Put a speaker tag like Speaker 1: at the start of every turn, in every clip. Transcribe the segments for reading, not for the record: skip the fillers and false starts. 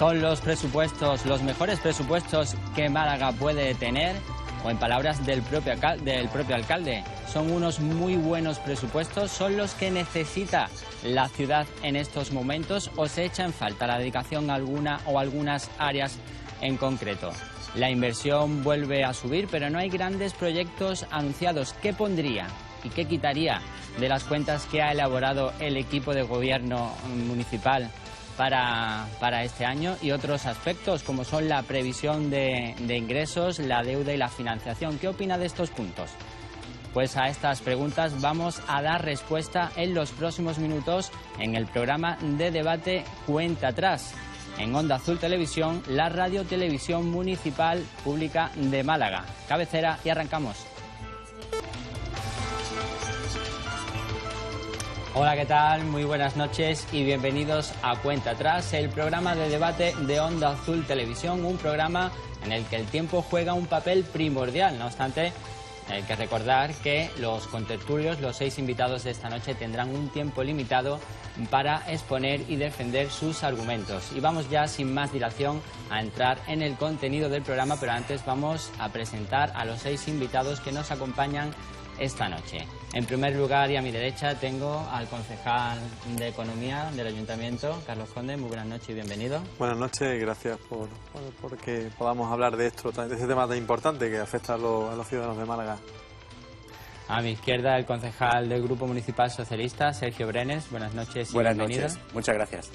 Speaker 1: ¿Son los presupuestos los mejores presupuestos que Málaga puede tener? O en palabras del propio alcalde, ¿son unos muy buenos presupuestos? ¿Son los que necesita la ciudad en estos momentos? ¿O se echa en falta la dedicación a alguna o algunas áreas en concreto? La inversión vuelve a subir, pero no hay grandes proyectos anunciados. ¿Qué pondría y qué quitaría de las cuentas que ha elaborado el equipo de gobierno municipal para este año, y otros aspectos como son la previsión de ingresos, la deuda y la financiación? ¿Qué opina de estos puntos? Pues a estas preguntas vamos a dar respuesta en los próximos minutos en el programa de debate Cuenta Atrás, en Onda Azul Televisión, la radio televisión municipal pública de Málaga. Cabecera y arrancamos. Hola, ¿qué tal? Muy buenas noches y bienvenidos a Cuenta Atrás, el programa de debate de Onda Azul Televisión, un programa en el que el tiempo juega un papel primordial. No obstante, hay que recordar que los contertulios, los 6 invitados de esta noche, tendrán un tiempo limitado para exponer y defender sus argumentos. Y vamos ya, sin más dilación, a entrar en el contenido del programa, pero antes vamos a presentar a los 6 invitados que nos acompañan esta noche. En primer lugar y a mi derecha tengo al concejal de Economía del Ayuntamiento, Carlos Conde. Muy buenas noches y bienvenido.
Speaker 2: Buenas noches y gracias por que podamos hablar de esto, de este tema tan importante que afecta a los ciudadanos de Málaga.
Speaker 1: A mi izquierda el concejal del Grupo Municipal Socialista, Sergio Brenes. Buenas noches y bienvenido.
Speaker 3: Buenas noches, muchas gracias.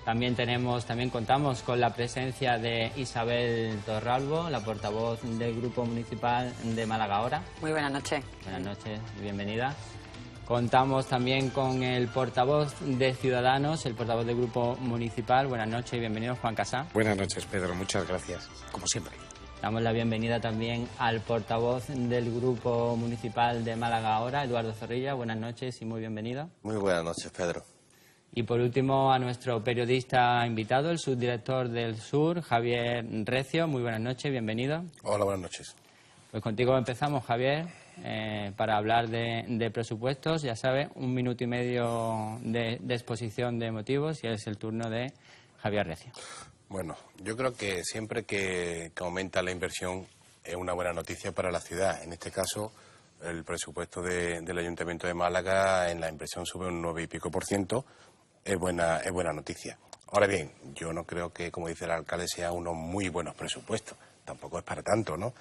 Speaker 1: También contamos con la presencia de Isabel Torralbo, la portavoz del Grupo Municipal de Málaga Ahora.
Speaker 4: Muy buenas noches.
Speaker 1: Buenas noches y bienvenida. Contamos también con el portavoz de Ciudadanos, el portavoz del Grupo Municipal. Buenas noches y bienvenido, Juan Casá.
Speaker 3: Buenas noches, Pedro, muchas gracias, como siempre.
Speaker 1: Damos la bienvenida también al portavoz del Grupo Municipal de Málaga Ahora, Eduardo Zorrilla. Buenas noches y muy bienvenido.
Speaker 5: Muy buenas noches, Pedro.
Speaker 1: Y por último a nuestro periodista invitado, el subdirector del Sur, Javier Recio. Muy buenas noches, bienvenido.
Speaker 5: Hola, buenas noches.
Speaker 1: Pues contigo empezamos, Javier, para hablar de presupuestos. Ya sabe, 1 minuto y medio de exposición de motivos y es el turno de Javier Recio.
Speaker 5: Bueno, yo creo que siempre que aumenta la inversión es una buena noticia para la ciudad. En este caso, el presupuesto del Ayuntamiento de Málaga en la inversión sube un 9 y pico %. Es buena noticia. Ahora bien, yo no creo que, como dice el alcalde, sea unos muy buenos presupuestos. Tampoco es para tanto, ¿no?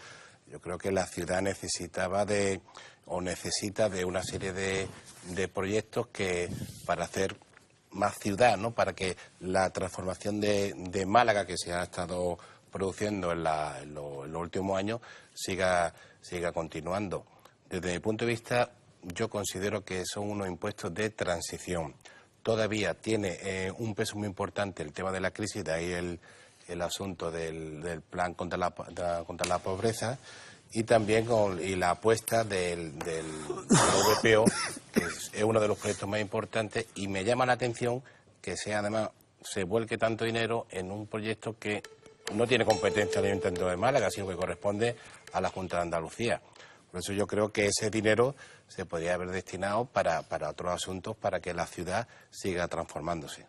Speaker 5: Yo creo que la ciudad necesita de una serie de proyectos que para hacer más ciudad, ¿no? Para que la transformación de Málaga que se ha estado produciendo en los últimos años siga continuando. Desde mi punto de vista, yo considero que son unos impuestos de transición. Todavía tiene un peso muy importante el tema de la crisis, de ahí el asunto del plan contra la pobreza y también la apuesta del VPO, que es uno de los proyectos más importantes, y me llama la atención que además se vuelque tanto dinero en un proyecto que no tiene competencia del Ayuntamiento de Málaga, sino que corresponde a la Junta de Andalucía. Por eso yo creo que ese dinero se podría haber destinado para otros asuntos, para que la ciudad siga transformándose.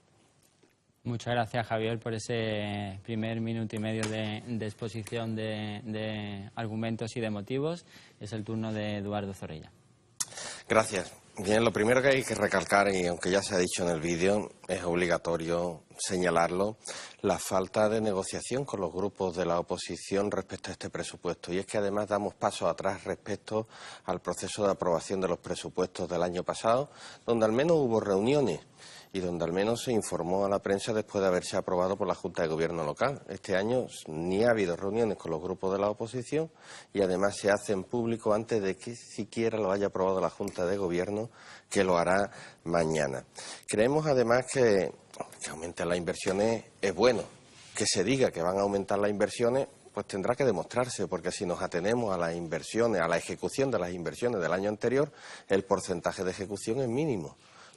Speaker 1: Muchas gracias, Javier, por ese primer minuto y medio de exposición de argumentos y de motivos. Es el turno de Eduardo Zorrilla.
Speaker 5: Gracias. Bien, lo primero que hay que recalcar, y aunque ya se ha dicho en el vídeo, es obligatorio señalarlo, la falta de negociación con los grupos de la oposición respecto a este presupuesto. Y es que además damos pasos atrás respecto al proceso de aprobación de los presupuestos del año pasado, donde al menos hubo reuniones y donde al menos se informó a la prensa después de haberse aprobado por la Junta de Gobierno local. Este año ni ha habido reuniones con los grupos de la oposición y además se hacen público antes de que siquiera lo haya aprobado la Junta de Gobierno, que lo hará mañana. Creemos además que aumentar las inversiones es bueno. Que se diga que van a aumentar las inversiones, pues tendrá que demostrarse, porque si nos atenemos a las inversiones, a la ejecución de las inversiones del año anterior, el porcentaje de ejecución es mínimo.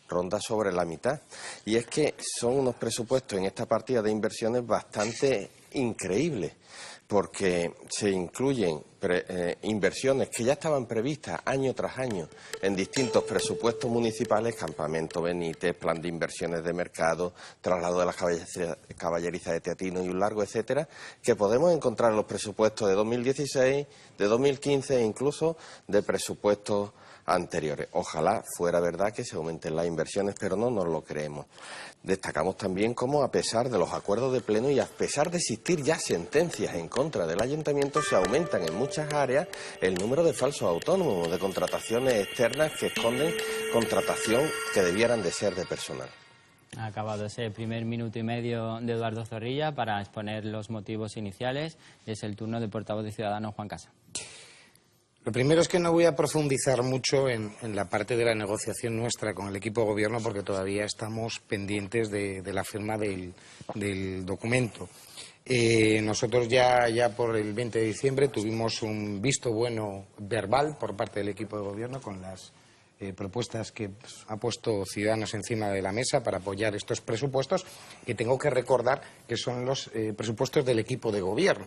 Speaker 5: Ronda sobre la mitad. Y es que son unos presupuestos en esta partida de inversiones bastante
Speaker 4: increíble, porque se incluyen inversiones que ya estaban previstas año tras año en distintos presupuestos municipales, Campamento Benítez, Plan de Inversiones de Mercado, traslado de las caballerizas de Teatino y un largo etcétera, que podemos encontrar en los presupuestos de 2016, de 2015 e incluso de presupuestos anteriores. Ojalá fuera verdad que se aumenten las inversiones, pero no nos lo creemos. Destacamos también cómo, a pesar de los acuerdos de pleno y a pesar de existir ya sentencias en contra del ayuntamiento, se aumentan en muchas áreas el número de falsos autónomos, de contrataciones externas que esconden contratación que debieran de ser de personal.
Speaker 1: Ha acabado ese primer minuto y medio de Eduardo Zorrilla para exponer los motivos iniciales. Es el turno del portavoz de Ciudadanos, Juan Casa.
Speaker 3: Lo primero es que no voy a profundizar mucho en la parte de la negociación nuestra con el equipo de gobierno porque todavía estamos pendientes de la firma del documento. Nosotros ya por el 20 de diciembre tuvimos un visto bueno verbal por parte del equipo de gobierno con las propuestas que ha puesto Ciudadanos encima de la mesa para apoyar estos presupuestos, que tengo que recordar que son los presupuestos del equipo de gobierno.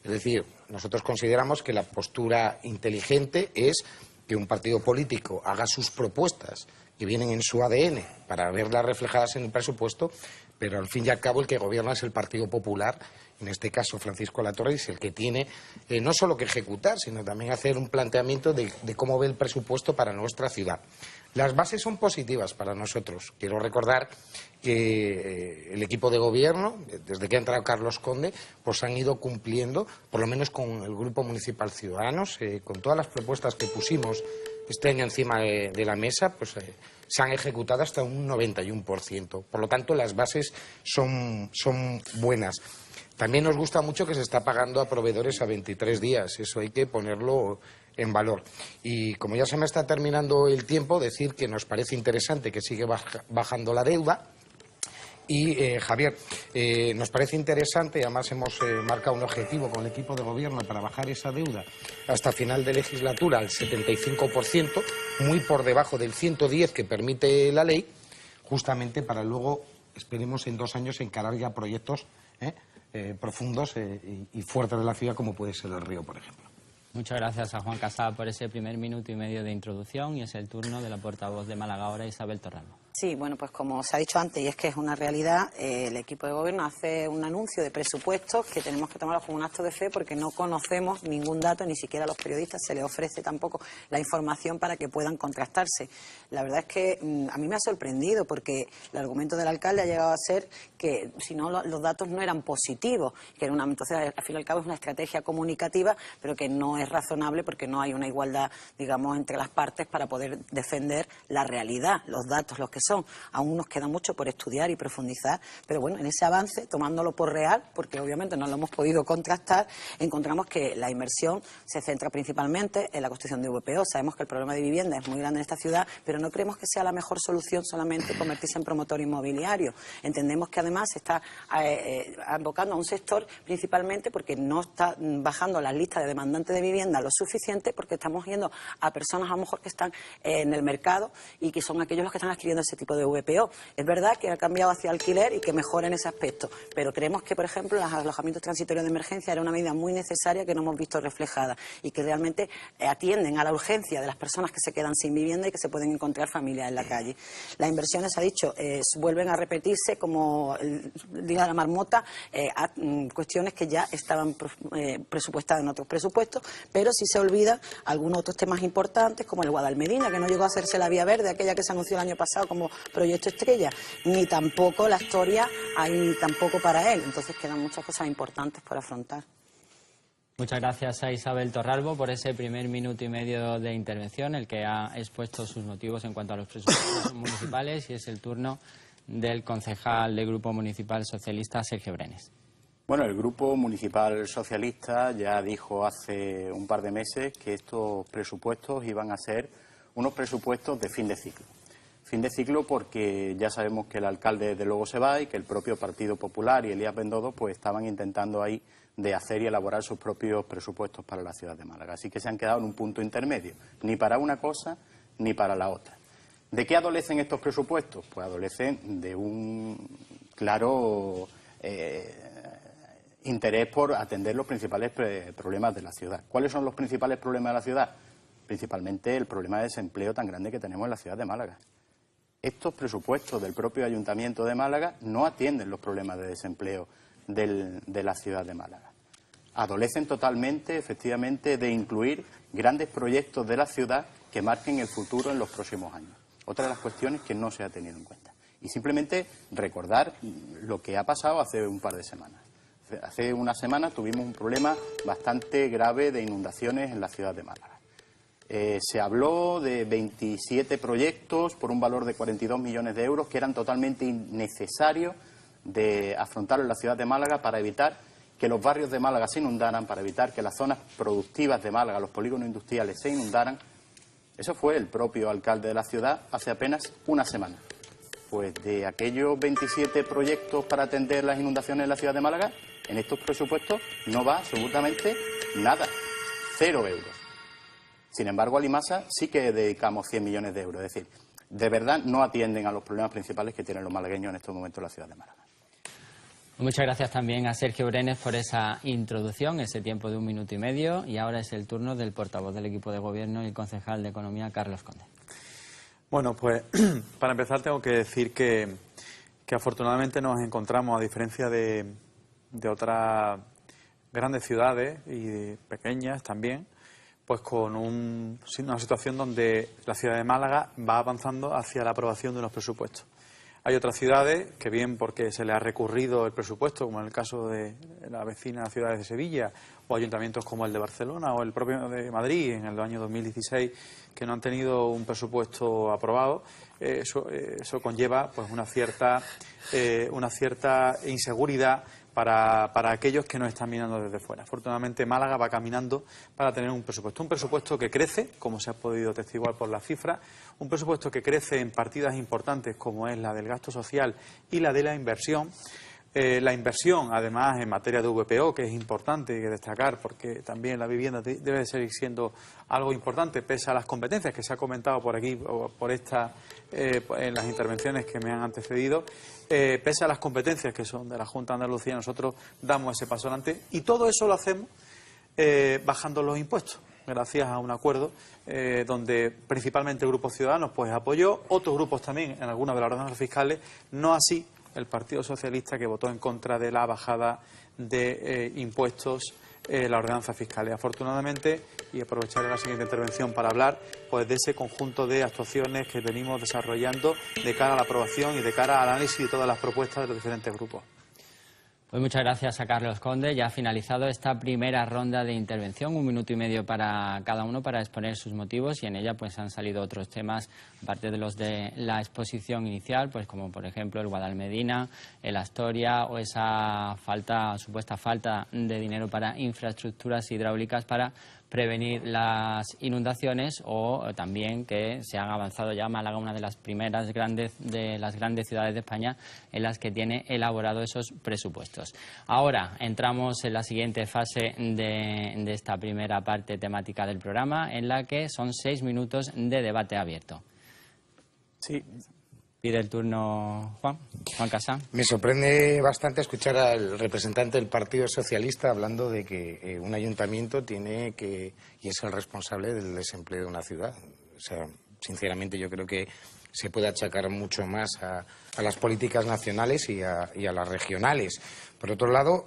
Speaker 3: Es decir, nosotros consideramos que la postura inteligente es que un partido político haga sus propuestas que vienen en su ADN para verlas reflejadas en el presupuesto, pero al fin y al cabo el que gobierna es el Partido Popular, en este caso Francisco Latorre, es el que tiene no solo que ejecutar, sino también hacer un planteamiento de cómo ve el presupuesto para nuestra ciudad. Las bases son positivas para nosotros. Quiero recordar que el equipo de gobierno, desde que ha entrado Carlos Conde, pues han ido cumpliendo, por lo menos con el Grupo Municipal Ciudadanos, con todas las propuestas que pusimos este año encima de la mesa, pues se han ejecutado hasta un 91%. Por lo tanto, las bases son buenas. También nos gusta mucho que se está pagando a proveedores a 23 días. Eso hay que ponerlo en valor. Y como ya se me está terminando el tiempo, decir que nos parece interesante que sigue bajando la deuda. Y, Javier, nos parece interesante, y además hemos marcado un objetivo con el equipo de gobierno para bajar esa deuda hasta final de legislatura al 75%, muy por debajo del 110% que permite la ley, justamente para luego, esperemos en 2 años, encarar ya proyectos profundos y fuertes de la ciudad, como puede ser el río, por ejemplo.
Speaker 1: Muchas gracias a Juan Casado por ese primer minuto y medio de introducción, y es el turno de la portavoz de Málaga Ahora, Isabel Torralbo.
Speaker 6: Sí, bueno, pues como se ha dicho antes, y es que es una realidad, el equipo de gobierno hace un anuncio de presupuestos que tenemos que tomarlo como un acto de fe porque no conocemos ningún dato, ni siquiera a los periodistas se les ofrece tampoco la información para que puedan contrastarse. La verdad es que a mí me ha sorprendido porque el argumento del alcalde ha llegado a ser que si no los datos no eran positivos, que era entonces al fin y al cabo es una estrategia comunicativa, pero que no es razonable porque no hay una igualdad, digamos, entre las partes para poder defender la realidad, los datos, los que son. Aún nos queda mucho por estudiar y profundizar, pero bueno, en ese avance, tomándolo por real, porque obviamente no lo hemos podido contrastar, encontramos que la inversión se centra principalmente en la construcción de VPO. Sabemos que el problema de vivienda es muy grande en esta ciudad, pero no creemos que sea la mejor solución solamente convertirse en promotor inmobiliario. Entendemos que además se está abocando a un sector principalmente porque no está bajando las listas de demandantes de vivienda lo suficiente, porque estamos yendo a personas a lo mejor que están en el mercado y que son aquellos los que están adquiriendo ese tipo de VPO. Es verdad que ha cambiado hacia alquiler y que mejora en ese aspecto, pero creemos que, por ejemplo, los alojamientos transitorios de emergencia era una medida muy necesaria que no hemos visto reflejada y que realmente atienden a la urgencia de las personas que se quedan sin vivienda y que se pueden encontrar familias en la calle. Las inversiones, ha dicho, vuelven a repetirse como diga la marmota, a cuestiones que ya estaban presupuestadas en otros presupuestos, pero sí se olvida algunos otros temas importantes como el Guadalmedina, que no llegó a hacerse la vía verde, aquella que se anunció el año pasado como proyecto estrella, ni tampoco la historia hay tampoco para él. Entonces quedan muchas cosas importantes por afrontar.
Speaker 1: Muchas gracias a Isabel Torralbo por ese primer minuto y medio de intervención, el que ha expuesto sus motivos en cuanto a los presupuestos municipales, y es el turno del concejal del Grupo Municipal Socialista, Sergio Brenes.
Speaker 7: Bueno, el Grupo Municipal Socialista ya dijo hace un par de meses que estos presupuestos iban a ser unos presupuestos de fin de ciclo. Fin de ciclo porque ya sabemos que el alcalde desde luego se va y que el propio Partido Popular y Elías Bendodo pues estaban intentando ahí de hacer y elaborar sus propios presupuestos para la ciudad de Málaga. Así que se han quedado en un punto intermedio, ni para una cosa ni para la otra. ¿De qué adolecen estos presupuestos? Pues adolecen de un claro interés por atender los principales problemas de la ciudad. ¿Cuáles son los principales problemas de la ciudad? Principalmente el problema de desempleo tan grande que tenemos en la ciudad de Málaga. Estos presupuestos del propio Ayuntamiento de Málaga no atienden los problemas de desempleo de la ciudad de Málaga. Adolecen totalmente, efectivamente, de incluir grandes proyectos de la ciudad que marquen el futuro en los próximos años. Otra de las cuestiones que no se ha tenido en cuenta. Y simplemente recordar lo que ha pasado hace un par de semanas. Hace una semana tuvimos un problema bastante grave de inundaciones en la ciudad de Málaga. Se habló de 27 proyectos por un valor de 42 millones de euros que eran totalmente innecesarios de afrontar en la ciudad de Málaga para evitar que los barrios de Málaga se inundaran, para evitar que las zonas productivas de Málaga, los polígonos industriales, se inundaran. Eso fue el propio alcalde de la ciudad hace apenas una semana. Pues de aquellos 27 proyectos para atender las inundaciones en la ciudad de Málaga, en estos presupuestos no va absolutamente nada, 0 euros. Sin embargo, a Limasa sí que dedicamos 100 millones de euros. Es decir, de verdad no atienden a los problemas principales que tienen los malagueños en estos momentos en la ciudad de Málaga.
Speaker 1: Muchas gracias también a Sergio Brenes por esa introducción, ese tiempo de 1 minuto y medio. Y ahora es el turno del portavoz del equipo de gobierno y el concejal de Economía, Carlos Conde.
Speaker 2: Bueno, pues para empezar tengo que decir que afortunadamente nos encontramos, a diferencia de otras grandes ciudades y pequeñas también, pues con una situación donde la ciudad de Málaga va avanzando hacia la aprobación de unos presupuestos. Hay otras ciudades que bien porque se les ha recurrido el presupuesto, como en el caso de la vecina ciudades de Sevilla, o ayuntamientos como el de Barcelona o el propio de Madrid en el año 2016, que no han tenido un presupuesto aprobado. Eso conlleva pues una cierta inseguridad para aquellos que nos están mirando desde fuera. Afortunadamente, Málaga va caminando para tener un presupuesto que crece, como se ha podido atestiguar por las cifras, un presupuesto que crece en partidas importantes como es la del gasto social y la de la inversión. La inversión, además, en materia de VPO, que es importante destacar, porque también la vivienda debe seguir siendo algo importante, pese a las competencias que se ha comentado por aquí, en las intervenciones que me han antecedido, pese a las competencias que son de la Junta de Andalucía, nosotros damos ese paso adelante y todo eso lo hacemos bajando los impuestos, gracias a un acuerdo donde principalmente el Grupo Ciudadanos pues apoyó, otros grupos también en algunas de las ordenanzas fiscales, no así el Partido Socialista, que votó en contra de la bajada de impuestos en las ordenanzas fiscales. Afortunadamente, y aprovecharé la siguiente intervención para hablar pues de ese conjunto de actuaciones que venimos desarrollando de cara a la aprobación y de cara al análisis de todas las propuestas de los diferentes grupos.
Speaker 1: Pues muchas gracias a Carlos Conde. Ya ha finalizado esta primera ronda de intervención, 1 minuto y medio para cada uno para exponer sus motivos, y en ella pues han salido otros temas, aparte de los de la exposición inicial, pues como por ejemplo el Guadalmedina, el Astoria o esa supuesta falta de dinero para infraestructuras hidráulicas para prevenir las inundaciones, o también que se han avanzado ya Málaga, una de las primeras grandes ciudades de España en las que tiene elaborado esos presupuestos. Ahora entramos en la siguiente fase de esta primera parte temática del programa, en la que son 6 minutos de debate abierto.
Speaker 2: Sí.
Speaker 1: Pide el turno Juan Casán.
Speaker 3: Me sorprende bastante escuchar al representante del Partido Socialista hablando de que un ayuntamiento tiene que, y es el responsable del desempleo de una ciudad. O sea, sinceramente yo creo que se puede achacar mucho más a las políticas nacionales y a las regionales. Por otro lado,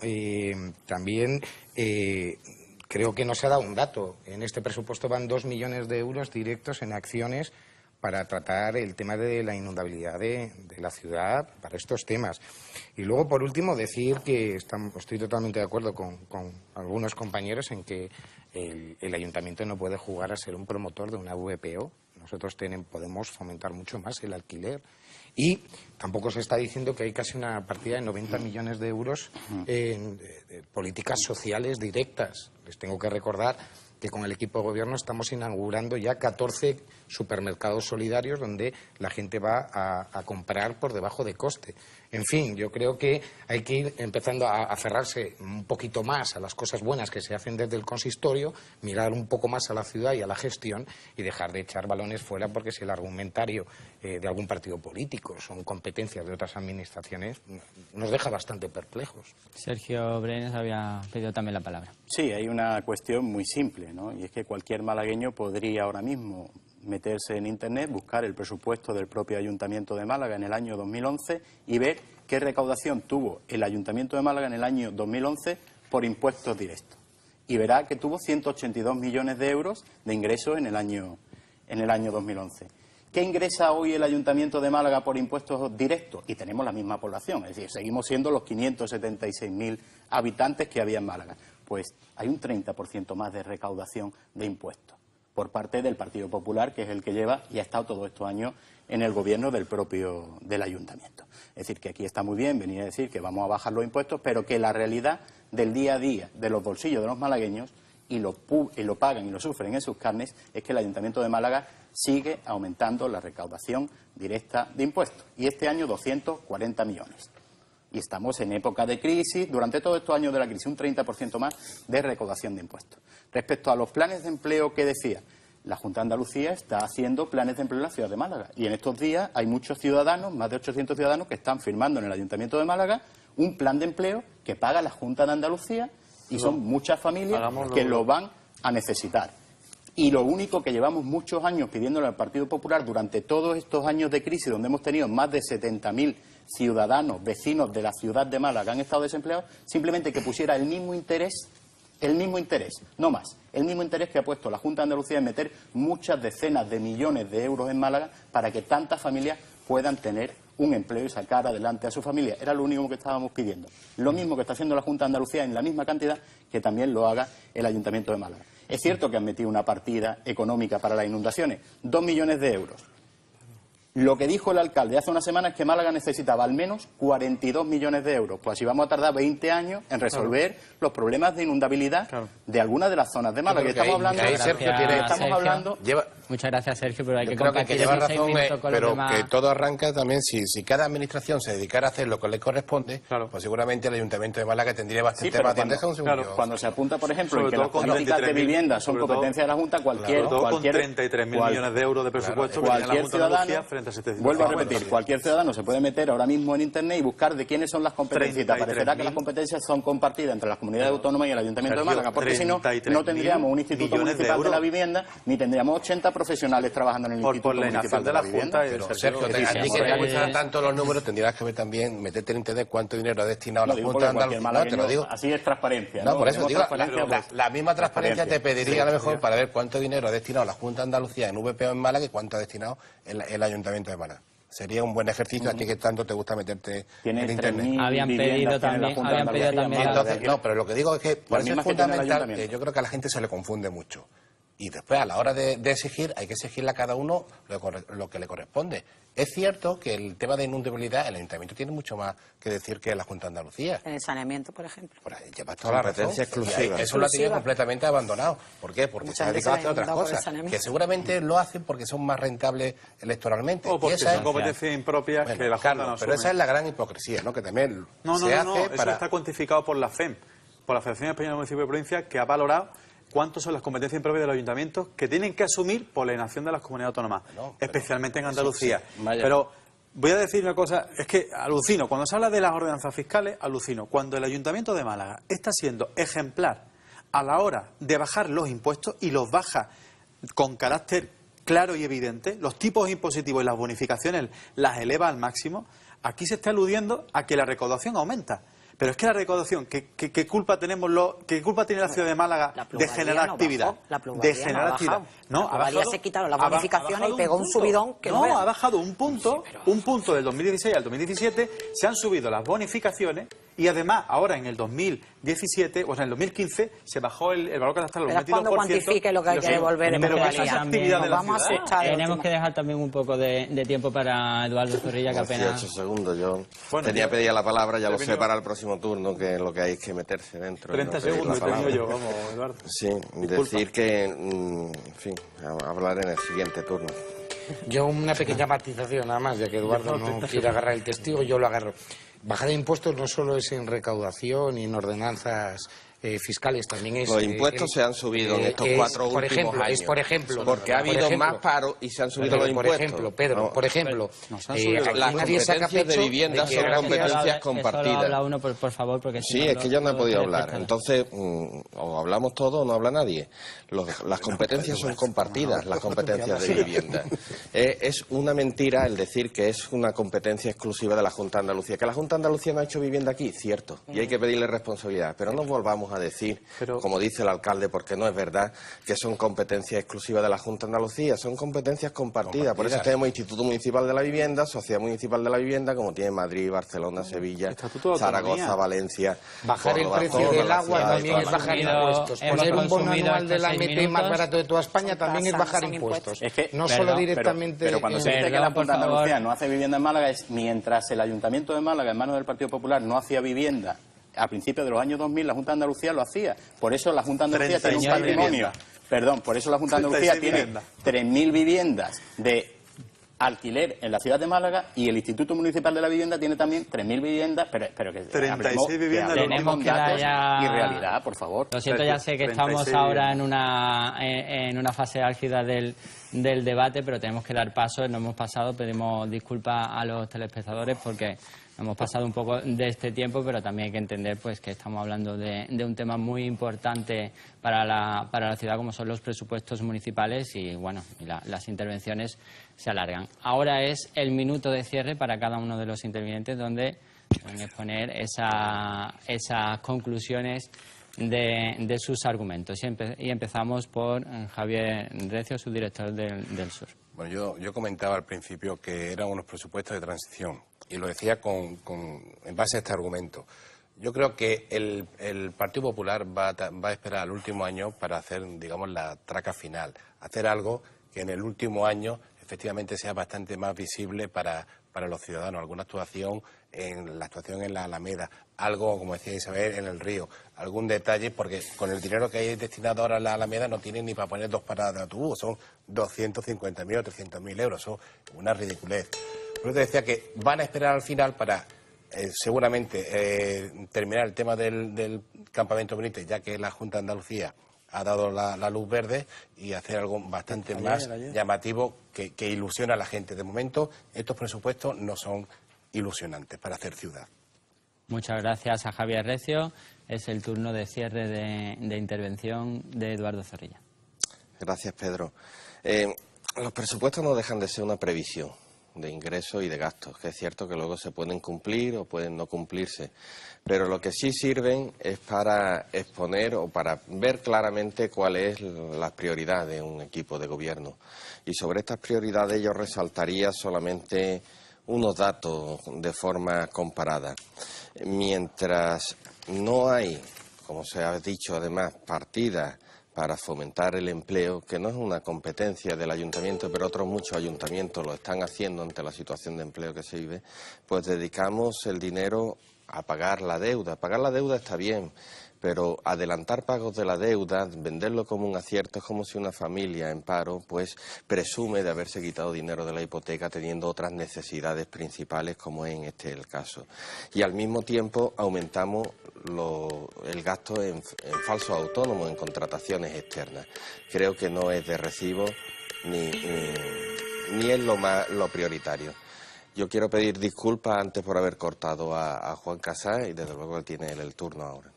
Speaker 3: también creo que no se ha dado un dato. En este presupuesto van 2 millones de euros directos en acciones para tratar el tema de la inundabilidad de la ciudad, para estos temas. Y luego, por último, decir que estoy totalmente de acuerdo con algunos compañeros en que el ayuntamiento no puede jugar a ser un promotor de una VPO. Nosotros podemos fomentar mucho más el alquiler. Y tampoco se está diciendo que hay casi una partida de 90 millones de euros en políticas sociales directas. Les tengo que recordar que con el equipo de gobierno estamos inaugurando ya 14 supermercados solidarios donde la gente va a comprar por debajo de coste. En fin, yo creo que hay que ir empezando a aferrarse un poquito más a las cosas buenas que se hacen desde el consistorio, mirar un poco más a la ciudad y a la gestión y dejar de echar balones fuera, porque si el argumentario de algún partido político son competencias de otras administraciones, nos deja bastante perplejos.
Speaker 1: Sergio Brenes había pedido también la palabra.
Speaker 7: Sí, hay una cuestión muy simple, ¿no? Y es que cualquier malagueño podría ahora mismo meterse en Internet, buscar el presupuesto del propio Ayuntamiento de Málaga en el año 2011 y ver qué recaudación tuvo el Ayuntamiento de Málaga en el año 2011 por impuestos directos. Y verá que tuvo 182 millones de euros de ingresos en el año 2011. ¿Qué ingresa hoy el Ayuntamiento de Málaga por impuestos directos? Y tenemos la misma población, es decir, seguimos siendo los 576.000 habitantes que había en Málaga. Pues hay un 30% más de recaudación de impuestos por parte del Partido Popular, que es el que lleva y ha estado todos estos años en el gobierno del Ayuntamiento. Es decir, que aquí está muy bien venir a decir que vamos a bajar los impuestos, pero que la realidad del día a día, de los bolsillos de los malagueños, y lo pagan y lo sufren en sus carnes, es que el Ayuntamiento de Málaga sigue aumentando la recaudación directa de impuestos. Y este año 240 millones. Y estamos en época de crisis, durante todos estos años de la crisis, un 30% más de recaudación de impuestos. Respecto a los planes de empleo que decía, la Junta de Andalucía está haciendo planes de empleo en la ciudad de Málaga. Y en estos días hay muchos ciudadanos, más de 800 ciudadanos, que están firmando en el Ayuntamiento de Málaga un plan de empleo que paga la Junta de Andalucía y son muchas familias que lo van a necesitar. Y lo único que llevamos muchos años pidiéndole al Partido Popular durante todos estos años de crisis, donde hemos tenido más de 70.000 ciudadanos, vecinos de la ciudad de Málaga que han estado desempleados, simplemente que pusiera el mismo interés, no más, el mismo interés que ha puesto la Junta de Andalucía en meter muchas decenas de millones de euros en Málaga para que tantas familias puedan tener un empleo y sacar adelante a su familia. Era lo único que estábamos pidiendo. Lo mismo que está haciendo la Junta de Andalucía en la misma cantidad que también lo haga el Ayuntamiento de Málaga. Es cierto que han metido una partida económica para las inundaciones, 2 millones de euros. Lo que dijo el alcalde hace una semana es que Málaga necesitaba al menos 42 millones de euros. Pues así vamos a tardar 20 años en resolver los problemas de inundabilidad de algunas de las zonas de Málaga. Estamos hablando...
Speaker 1: Muchas gracias, Sergio, pero hay que
Speaker 5: creo
Speaker 1: compartir
Speaker 5: que lleva
Speaker 1: esos 6
Speaker 5: razón,
Speaker 1: minutos con
Speaker 5: pero
Speaker 1: los demás.
Speaker 5: que todo arranca también, si cada administración se dedicara a hacer lo que le corresponde, pues seguramente el Ayuntamiento de Málaga tendría bastante más tiempo.
Speaker 7: Cuando se apunta, por ejemplo, en que las políticas de vivienda son competencia de la Junta, con
Speaker 2: 33.000 millones de euros de presupuesto que tiene la Junta de Andalucía frente a 700.
Speaker 7: Vuelvo a repetir, cualquier ciudadano se puede meter ahora mismo en Internet y buscar de quiénes son las competencias. Parecerá que las competencias son compartidas entre las comunidades autónomas y el Ayuntamiento de Málaga, porque si no, no tendríamos un Instituto Municipal de la Vivienda, ni tendríamos 80 profesionales trabajando en el Instituto Municipal de la Vivienda.
Speaker 5: Pero, Sergio, a ti que te gustan tanto los números, tendrías que ver también, meterte en Internet cuánto dinero ha destinado la Junta de Andalucía. No, te lo digo.
Speaker 7: Así es transparencia.
Speaker 5: No, por eso digo, la misma transparencia te pediría a lo mejor para ver cuánto dinero ha destinado la Junta de Andalucía en VPO en Málaga y cuánto ha destinado el Ayuntamiento de Málaga. Sería un buen ejercicio a ti que tanto te gusta meterte en Internet.
Speaker 1: Habían pedido también.
Speaker 5: Entonces, no, pero lo que digo es que por eso es fundamental, yo creo que a la gente se le confunde mucho. Y después, a la hora de exigir, hay que exigirle a cada uno lo que le corresponde. Es cierto que el tema de inundabilidad, el Ayuntamiento tiene mucho más que decir que la Junta de Andalucía.
Speaker 6: En el saneamiento, por ejemplo.
Speaker 5: Por ahí lleva toda la razón. Eso lo ha tenido completamente abandonado. ¿Por qué? Porque se ha dedicado a hacer otras cosas. Que seguramente lo hacen porque son más rentables electoralmente.
Speaker 2: O porque son competencias impropias que la Junta no asume.
Speaker 5: Pero esa es la gran hipocresía, ¿no? Que también
Speaker 2: eso está cuantificado por la FEM, por la Federación Española de Municipios y Provincias, que ha valorado cuántas son las competencias impropias de los ayuntamientos que tienen que asumir por la inacción de las comunidades autónomas, especialmente en Andalucía. Pero voy a decir una cosa, es que alucino, cuando se habla de las ordenanzas fiscales, alucino. Cuando el Ayuntamiento de Málaga está siendo ejemplar a la hora de bajar los impuestos y los baja con carácter claro y evidente, los tipos impositivos y las bonificaciones las eleva al máximo, aquí se está aludiendo a que la recaudación aumenta. Pero es que la recaudación, ¿qué culpa tenemos qué culpa tiene la ciudad de Málaga de generar actividad?
Speaker 6: De generar actividad. No, ha bajado, se quitaron las bonificaciones y pegó un subidón que no
Speaker 2: ha bajado un punto del 2016 al 2017, se han subido las bonificaciones y además ahora en el 2017, o sea en el 2015, se bajó el valor catastral al 22%.
Speaker 6: Pero cuando cuantifique lo que hay que devolver en
Speaker 2: realidad.
Speaker 1: Tenemos que dejar también un poco de tiempo para Eduardo Zorrilla, que apenas...
Speaker 4: 18 segundos, yo tenía pedida la palabra, ya lo sé para el próximo turno, que lo que hay es que meterse dentro.
Speaker 2: 30 segundos tengo yo, vamos, Eduardo.
Speaker 4: Sí, decir que, en fin, hablar en el siguiente turno.
Speaker 3: Yo una pequeña matización nada más, ya que Eduardo no quiere agarrar el testigo, yo lo agarro. Bajar de impuestos no solo es en recaudación y en ordenanzas fiscales, también es...
Speaker 4: Los impuestos se han subido en estos 4 últimos años.
Speaker 3: Por ejemplo...
Speaker 4: Porque ha habido más paro y se han subido los impuestos.
Speaker 3: Por ejemplo,
Speaker 4: las competencias de vivienda son competencias compartidas.
Speaker 1: Habla uno, por favor, porque
Speaker 4: sí, es que yo no he podido hablar. Entonces, o hablamos todos o no habla nadie. Las competencias son compartidas, las competencias de vivienda. Es una mentira el decir que es una competencia exclusiva de la Junta de Andalucía. ¿Que la Junta de Andalucía no ha hecho vivienda aquí? Cierto. Y hay que pedirle responsabilidad. Pero no volvamos a decir, como dice el alcalde, porque no es verdad, que son competencias exclusivas de la Junta de Andalucía, son competencias compartidas. Por eso tenemos Instituto Municipal de la Vivienda, Sociedad Municipal de la Vivienda, como tiene Madrid, Barcelona, Sevilla, Zaragoza, Valencia.
Speaker 3: Bajar el precio del agua también es bajar impuestos. Poner un bono anual de la MT más barato de toda España también es bajar impuestos.
Speaker 7: Es que,
Speaker 3: no solo directamente...
Speaker 7: Pero cuando se dice que la Junta de Andalucía no hace vivienda en Málaga, es mientras el Ayuntamiento de Málaga, en manos del Partido Popular, no hacía vivienda. A principios de los años 2000 la Junta de Andalucía lo hacía. Por eso la Junta de Andalucía tiene un patrimonio. Perdón, por eso la Junta de Andalucía tiene 3.000 viviendas de alquiler en la ciudad de Málaga y el Instituto Municipal de la Vivienda tiene también 3.000 viviendas, pero que
Speaker 2: 36 viviendas.
Speaker 1: Tenemos que
Speaker 7: datos
Speaker 1: ya...
Speaker 7: y realidad, por favor.
Speaker 1: Lo siento, ya sé que estamos ahora en una fase álgida del debate, pero tenemos que dar paso, no hemos pasado, pedimos disculpas a los telespectadores porque hemos pasado un poco de este tiempo, pero también hay que entender pues que estamos hablando de un tema muy importante para la ciudad, como son los presupuestos municipales, y bueno, las intervenciones se alargan. Ahora es el minuto de cierre para cada uno de los intervinientes, donde van a exponer esas conclusiones de sus argumentos. Y empezamos por Javier Recio, subdirector del Sur.
Speaker 5: Bueno, yo comentaba al principio que eran unos presupuestos de transición y lo decía en base a este argumento. Yo creo que el Partido Popular va a esperar al último año para hacer, digamos, la traca final, hacer algo que en el último año efectivamente sea bastante más visible para los ciudadanos, alguna actuación en la Alameda, algo, como decía Isabel, en el río, algún detalle, porque con el dinero que hay destinado ahora a la Alameda no tienen ni para poner 2 paradas de autobús, son 250.000 o 300.000 euros, son una ridiculez. Por eso te decía que van a esperar al final para seguramente terminar el tema del campamento Benítez, ya que la Junta de Andalucía ha dado la luz verde, y hacer algo bastante más llamativo que ilusiona a la gente. De momento, estos presupuestos no son ilusionantes para hacer ciudad.
Speaker 1: Muchas gracias a Javier Recio. Es el turno de cierre de intervención de Eduardo Zorrilla.
Speaker 4: Gracias, Pedro. Los presupuestos no dejan de ser una previsión de ingresos y de gastos, que es cierto que luego se pueden cumplir o pueden no cumplirse, pero lo que sí sirven es para exponer o para ver claramente cuál es la prioridad de un equipo de gobierno. Y sobre estas prioridades yo resaltaría solamente unos datos de forma comparada. Mientras no hay, como se ha dicho además, partidas para fomentar el empleo, que no es una competencia del ayuntamiento, pero otros muchos ayuntamientos lo están haciendo ante la situación de empleo que se vive, pues dedicamos el dinero a pagar la deuda. Pagar la deuda está bien, pero adelantar pagos de la deuda, venderlo como un acierto, es como si una familia en paro pues presume de haberse quitado dinero de la hipoteca teniendo otras necesidades principales, como es en este el caso. Y al mismo tiempo aumentamos el gasto en falsos autónomos, en contrataciones externas. Creo que no es de recibo ni es lo prioritario. Yo quiero pedir disculpas antes por haber cortado a Juan Casá, y desde luego él tiene el turno ahora.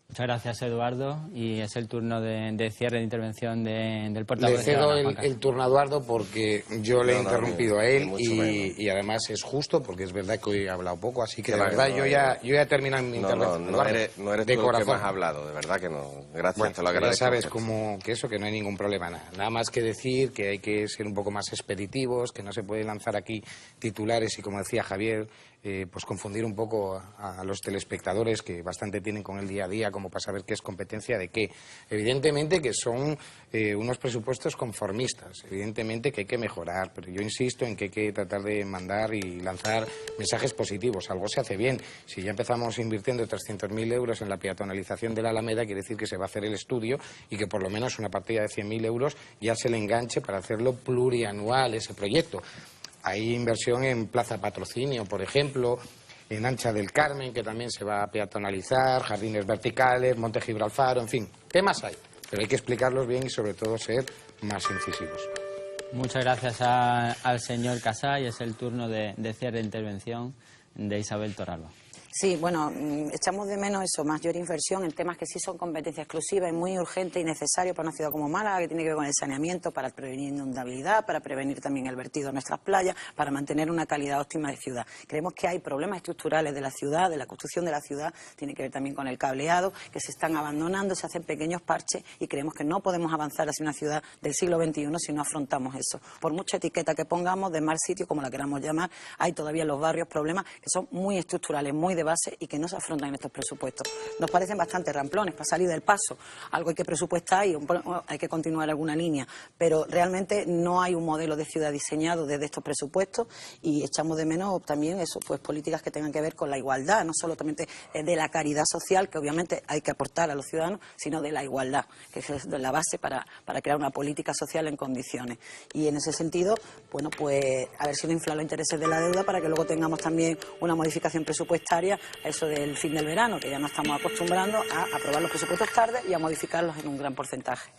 Speaker 1: Muchas gracias, Eduardo. Y es el turno de cierre de intervención del portavoz.
Speaker 3: Le cedo el turno a Eduardo porque yo le he interrumpido a él y además es justo porque es verdad que hoy he hablado poco, así que de verdad yo ya he terminado mi intervención.
Speaker 4: No eres tú el que más has hablado, de verdad que no. Gracias,
Speaker 3: bueno,
Speaker 4: te lo agradezco.
Speaker 3: Ya sabes que no hay ningún problema. Nada más que decir que hay que ser un poco más expeditivos, que no se puede lanzar aquí titulares y, como decía Javier, pues confundir un poco a los telespectadores, que bastante tienen con el día a día, como para saber qué es competencia de qué. Evidentemente que son unos presupuestos conformistas, evidentemente que hay que mejorar, pero yo insisto en que hay que tratar de mandar y lanzar mensajes positivos. Algo se hace bien. Si ya empezamos invirtiendo 300.000 euros en la peatonalización de la Alameda, quiere decir que se va a hacer el estudio y que por lo menos una partida de 100.000 euros ya se le enganche para hacerlo plurianual ese proyecto. Hay inversión en Plaza Patrocinio, por ejemplo, en Ancha del Carmen, que también se va a peatonalizar, jardines verticales, Monte Gibralfaro, en fin, temas hay, pero hay que explicarlos bien y sobre todo ser más incisivos.
Speaker 1: Muchas gracias al señor Casal, y es el turno de cierre de intervención de Isabel Torralba.
Speaker 6: Sí, bueno, echamos de menos eso, mayor inversión en temas que sí son competencia exclusiva y muy urgente y necesario para una ciudad como Málaga, que tiene que ver con el saneamiento, para prevenir inundabilidad, para prevenir también el vertido de nuestras playas, para mantener una calidad óptima de ciudad. Creemos que hay problemas estructurales de la ciudad, de la construcción de la ciudad, tiene que ver también con el cableado, que se están abandonando, se hacen pequeños parches y creemos que no podemos avanzar hacia una ciudad del siglo XXI si no afrontamos eso. Por mucha etiqueta que pongamos, de mal sitio, como la queramos llamar, hay todavía en los barrios problemas que son muy estructurales, muy de base y que no se afrontan en estos presupuestos. Nos parecen bastante ramplones para salir del paso. Algo hay que presupuestar y hay que continuar alguna línea, pero realmente no hay un modelo de ciudad diseñado desde estos presupuestos y echamos de menos también eso, pues políticas que tengan que ver con la igualdad, no solamente de la caridad social, que obviamente hay que aportar a los ciudadanos, sino de la igualdad, que es la base para crear una política social en condiciones. Y en ese sentido, bueno, pues a ver si no infla los intereses de la deuda para que luego tengamos también una modificación presupuestaria, eso del fin del verano, que ya nos estamos acostumbrando a aprobar los presupuestos tarde y a modificarlos en un gran porcentaje.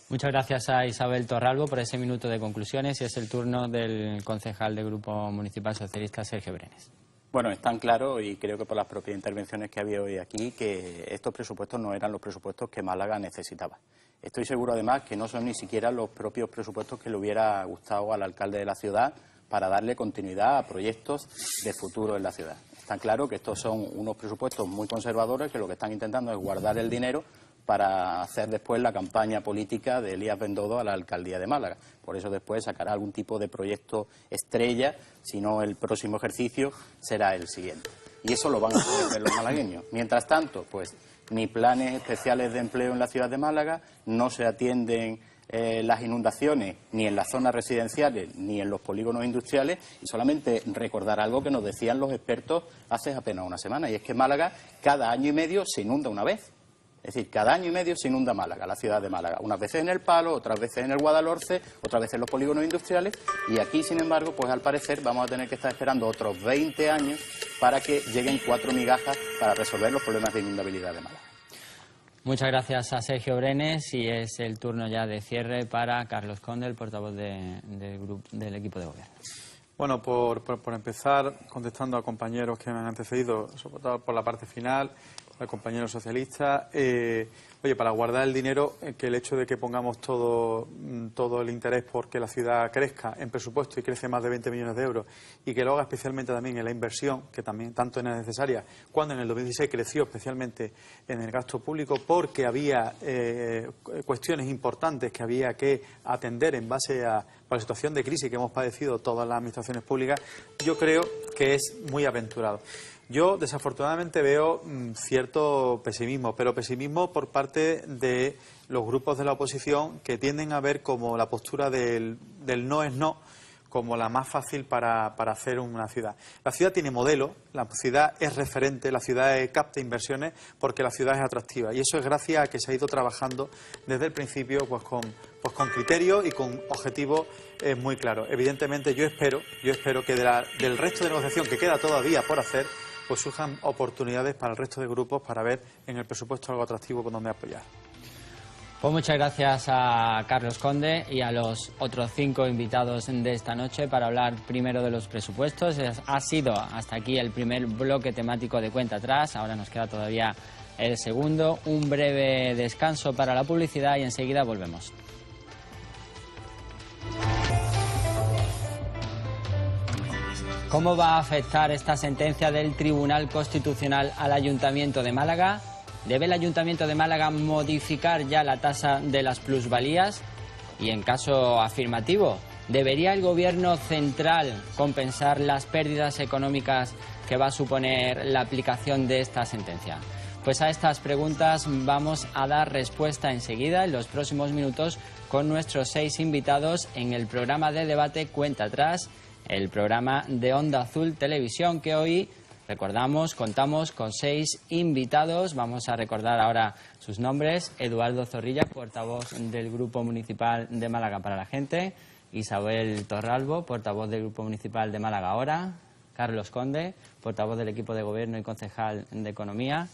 Speaker 1: Muchas gracias a Isabel Torralba por ese minuto de conclusiones, y es el turno del concejal del Grupo Municipal Socialista, Sergio Brenes.
Speaker 7: Bueno, es tan claro, y creo que por las propias intervenciones que había hoy aquí, que estos presupuestos no eran los presupuestos que Málaga necesitaba. Estoy seguro, además, que no son ni siquiera los propios presupuestos que le hubiera gustado al alcalde de la ciudad para darle continuidad a proyectos de futuro en la ciudad. Está claro que estos son unos presupuestos muy conservadores que lo que están intentando es guardar el dinero para hacer después la campaña política de Elías Bendodo a la alcaldía de Málaga. Por eso después sacará algún tipo de proyecto estrella, si no el próximo ejercicio será el siguiente. Y eso lo van a poder ver los malagueños. Mientras tanto, pues ni planes especiales de empleo en la ciudad de Málaga, no se atienden las inundaciones ni en las zonas residenciales ni en los polígonos industriales, y solamente recordar algo que nos decían los expertos hace apenas una semana, y es que Málaga cada año y medio se inunda una vez. Es decir, cada año y medio se inunda Málaga, la ciudad de Málaga. Unas veces en el Palo, otras veces en el Guadalhorce, otras veces en los polígonos industriales, y aquí, sin embargo, pues al parecer vamos a tener que estar esperando otros 20 años para que lleguen 4 migajas para resolver los problemas de inundabilidad de Málaga.
Speaker 1: Muchas gracias a Sergio Brenes, y es el turno ya de cierre para Carlos Conde, el portavoz del equipo de gobierno.
Speaker 2: Bueno, por empezar, contestando a compañeros que me han antecedido, sobre todo por la parte final, al compañero socialista, oye, para guardar el dinero, que el hecho de que pongamos todo el interés porque la ciudad crezca en presupuesto y crece más de 20 millones de euros, y que lo haga especialmente también en la inversión, que también tanto es necesaria, cuando en el 2016 creció especialmente en el gasto público, porque había cuestiones importantes que había que atender en base a la situación de crisis que hemos padecido todas las administraciones públicas, yo creo que es muy aventurado. Yo, desafortunadamente, veo cierto pesimismo, pero pesimismo por parte de los grupos de la oposición, que tienden a ver como la postura del no es no como la más fácil para hacer una ciudad. La ciudad tiene modelo, la ciudad es referente, la ciudad capta inversiones porque la ciudad es atractiva, y eso es gracias a que se ha ido trabajando desde el principio pues con criterios y con objetivos muy claros. Evidentemente yo espero que del resto de negociación que queda todavía por hacer, pues surjan oportunidades para el resto de grupos para ver en el presupuesto algo atractivo con donde apoyar.
Speaker 1: Pues muchas gracias a Carlos Conde y a los otros 5 invitados de esta noche para hablar primero de los presupuestos. Ha sido hasta aquí el primer bloque temático de Cuenta Atrás. Ahora nos queda todavía el segundo. Un breve descanso para la publicidad y enseguida volvemos. ¿Cómo va a afectar esta sentencia del Tribunal Constitucional al Ayuntamiento de Málaga? ¿Debe el Ayuntamiento de Málaga modificar ya la tasa de las plusvalías? Y en caso afirmativo, ¿Debería el Gobierno central compensar las pérdidas económicas que va a suponer la aplicación de esta sentencia? Pues a estas preguntas vamos a dar respuesta enseguida, en los próximos minutos, con nuestros 6 invitados en el programa de debate Cuenta Atrás, el programa de Onda Azul Televisión, que hoy, recordamos, contamos con 6 invitados. Vamos a recordar ahora sus nombres: Eduardo Zorrilla, portavoz del Grupo Municipal de Málaga para la Gente; Isabel Torralbo, portavoz del Grupo Municipal de Málaga Ahora; Carlos Conde, portavoz del equipo de Gobierno y concejal de Economía;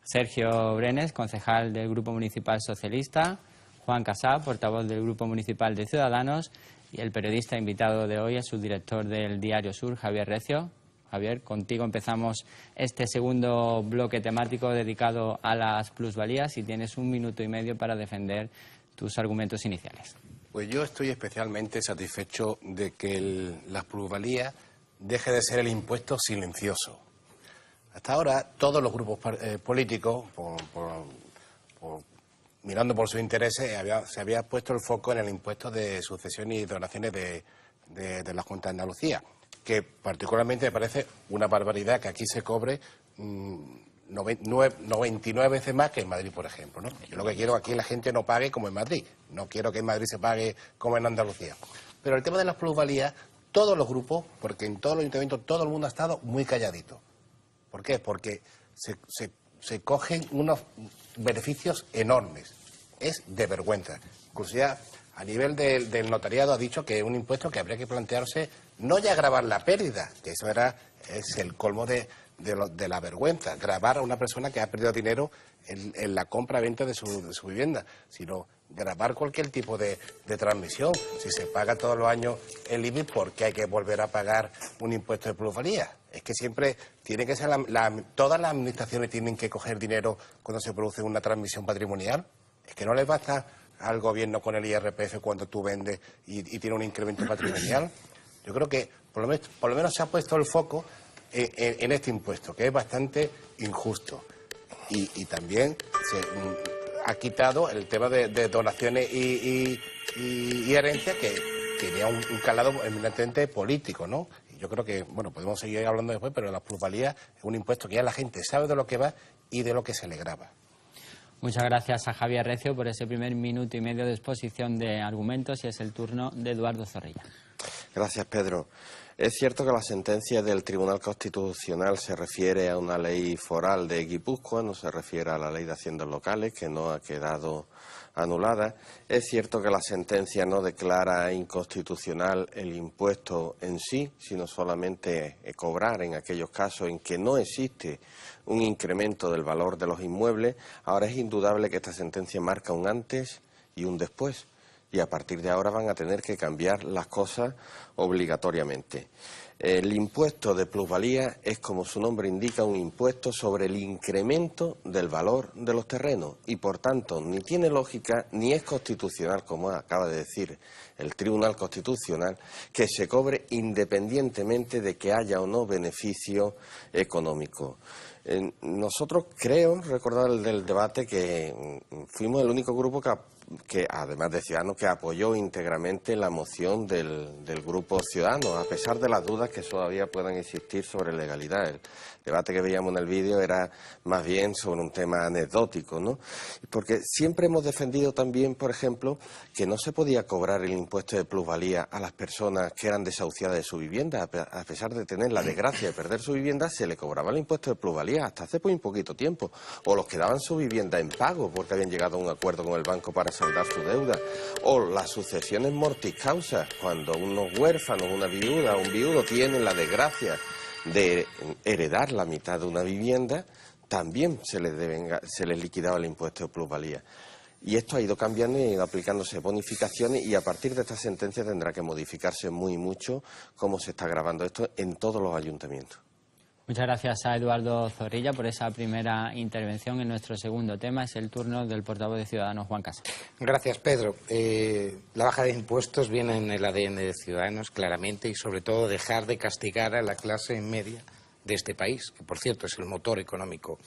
Speaker 1: Sergio Brenes, concejal del Grupo Municipal Socialista; Juan Casá, portavoz del Grupo Municipal de Ciudadanos; y el periodista invitado de hoy, el subdirector del Diario Sur, Javier Recio. Javier, contigo empezamos este segundo bloque temático dedicado a las plusvalías y tienes 1 minuto y medio para defender tus argumentos iniciales.
Speaker 5: Pues yo estoy especialmente satisfecho de que las plusvalías deje de ser el impuesto silencioso. Hasta ahora todos los grupos políticos, mirando por sus intereses, se había puesto el foco en el impuesto de sucesión y donaciones de la Junta de Andalucía, que particularmente me parece una barbaridad que aquí se cobre 99 veces más que en Madrid, por ejemplo, ¿no? Yo lo que quiero es que aquí la gente no pague como en Madrid, no quiero que en Madrid se pague como en Andalucía. Pero el tema de las plusvalías, todos los grupos, porque en todos los ayuntamientos todo el mundo ha estado muy calladito. ¿Por qué? Porque se cogen unos beneficios enormes. Es de vergüenza. Incluso ya a nivel del notariado ha dicho que es un impuesto que habría que plantearse no ya gravar la pérdida, que eso es el colmo de la vergüenza, gravar a una persona que ha perdido dinero en la compra-venta de su vivienda, sino gravar cualquier tipo de transmisión. Si se paga todos los años el IBI, ¿por qué hay que volver a pagar un impuesto de plusvalía? Es que siempre tiene que ser todas las administraciones tienen que coger dinero cuando se produce una transmisión patrimonial. Es que no les basta al gobierno con el IRPF cuando tú vendes y tiene un incremento patrimonial. Yo creo que por lo menos se ha puesto el foco en este impuesto, que es bastante injusto. Y también se ha quitado el tema de donaciones y herencias, que tenía un calado eminentemente político, ¿no? Y yo creo que, bueno, podemos seguir hablando después, pero las plusvalías es un impuesto que ya la gente sabe de lo que va y de lo que se le grava.
Speaker 1: Muchas gracias a Javier Recio por ese primer minuto y medio de exposición de argumentos, y es el turno de Eduardo Zorrilla.
Speaker 4: Gracias, Pedro. Es cierto que la sentencia del Tribunal Constitucional se refiere a una ley foral de Guipúzcoa, no se refiere a la ley de haciendas locales, que no ha quedado anulada. Es cierto que la sentencia no declara inconstitucional el impuesto en sí, sino solamente cobrar en aquellos casos en que no existe un incremento del valor de los inmuebles. Ahora es indudable que esta sentencia marca un antes y un después, y a partir de ahora van a tener que cambiar las cosas obligatoriamente. El impuesto de plusvalía es, como su nombre indica, un impuesto sobre el incremento del valor de los terrenos y, por tanto, ni tiene lógica ni es constitucional, como acaba de decir el Tribunal Constitucional, que se cobre independientemente de que haya o no beneficio económico. Nosotros creo recordar del debate que fuimos el único grupo que además de Ciudadanos, que apoyó íntegramente la moción del Grupo Ciudadanos, a pesar de las dudas que todavía puedan existir sobre legalidad. El debate que veíamos en el vídeo era más bien sobre un tema anecdótico, ¿no? Porque siempre hemos defendido también, por ejemplo, que no se podía cobrar el impuesto de plusvalía a las personas que eran desahuciadas de su vivienda. A pesar de tener la desgracia de perder su vivienda, se le cobraba el impuesto de plusvalía hasta hace muy poquito tiempo. O los que daban su vivienda en pago porque habían llegado a un acuerdo con el banco para saldar su deuda. O las sucesiones mortis causa, cuando unos huérfanos, una viuda o un viudo tienen la desgracia de heredar la mitad de una vivienda, también se les liquidaba el impuesto de plusvalía. Y esto ha ido cambiando y ha ido aplicándose bonificaciones, y a partir de esta sentencia tendrá que modificarse mucho cómo se está grabando esto en todos los ayuntamientos.
Speaker 1: Muchas gracias a Eduardo Zorrilla por esa primera intervención. En nuestro segundo tema es el turno del portavoz de Ciudadanos, Juan Casas.
Speaker 3: Gracias, Pedro. La baja de impuestos viene en el ADN de Ciudadanos, claramente, y sobre todo dejar de castigar a la clase media de este país, que por cierto es el motor económico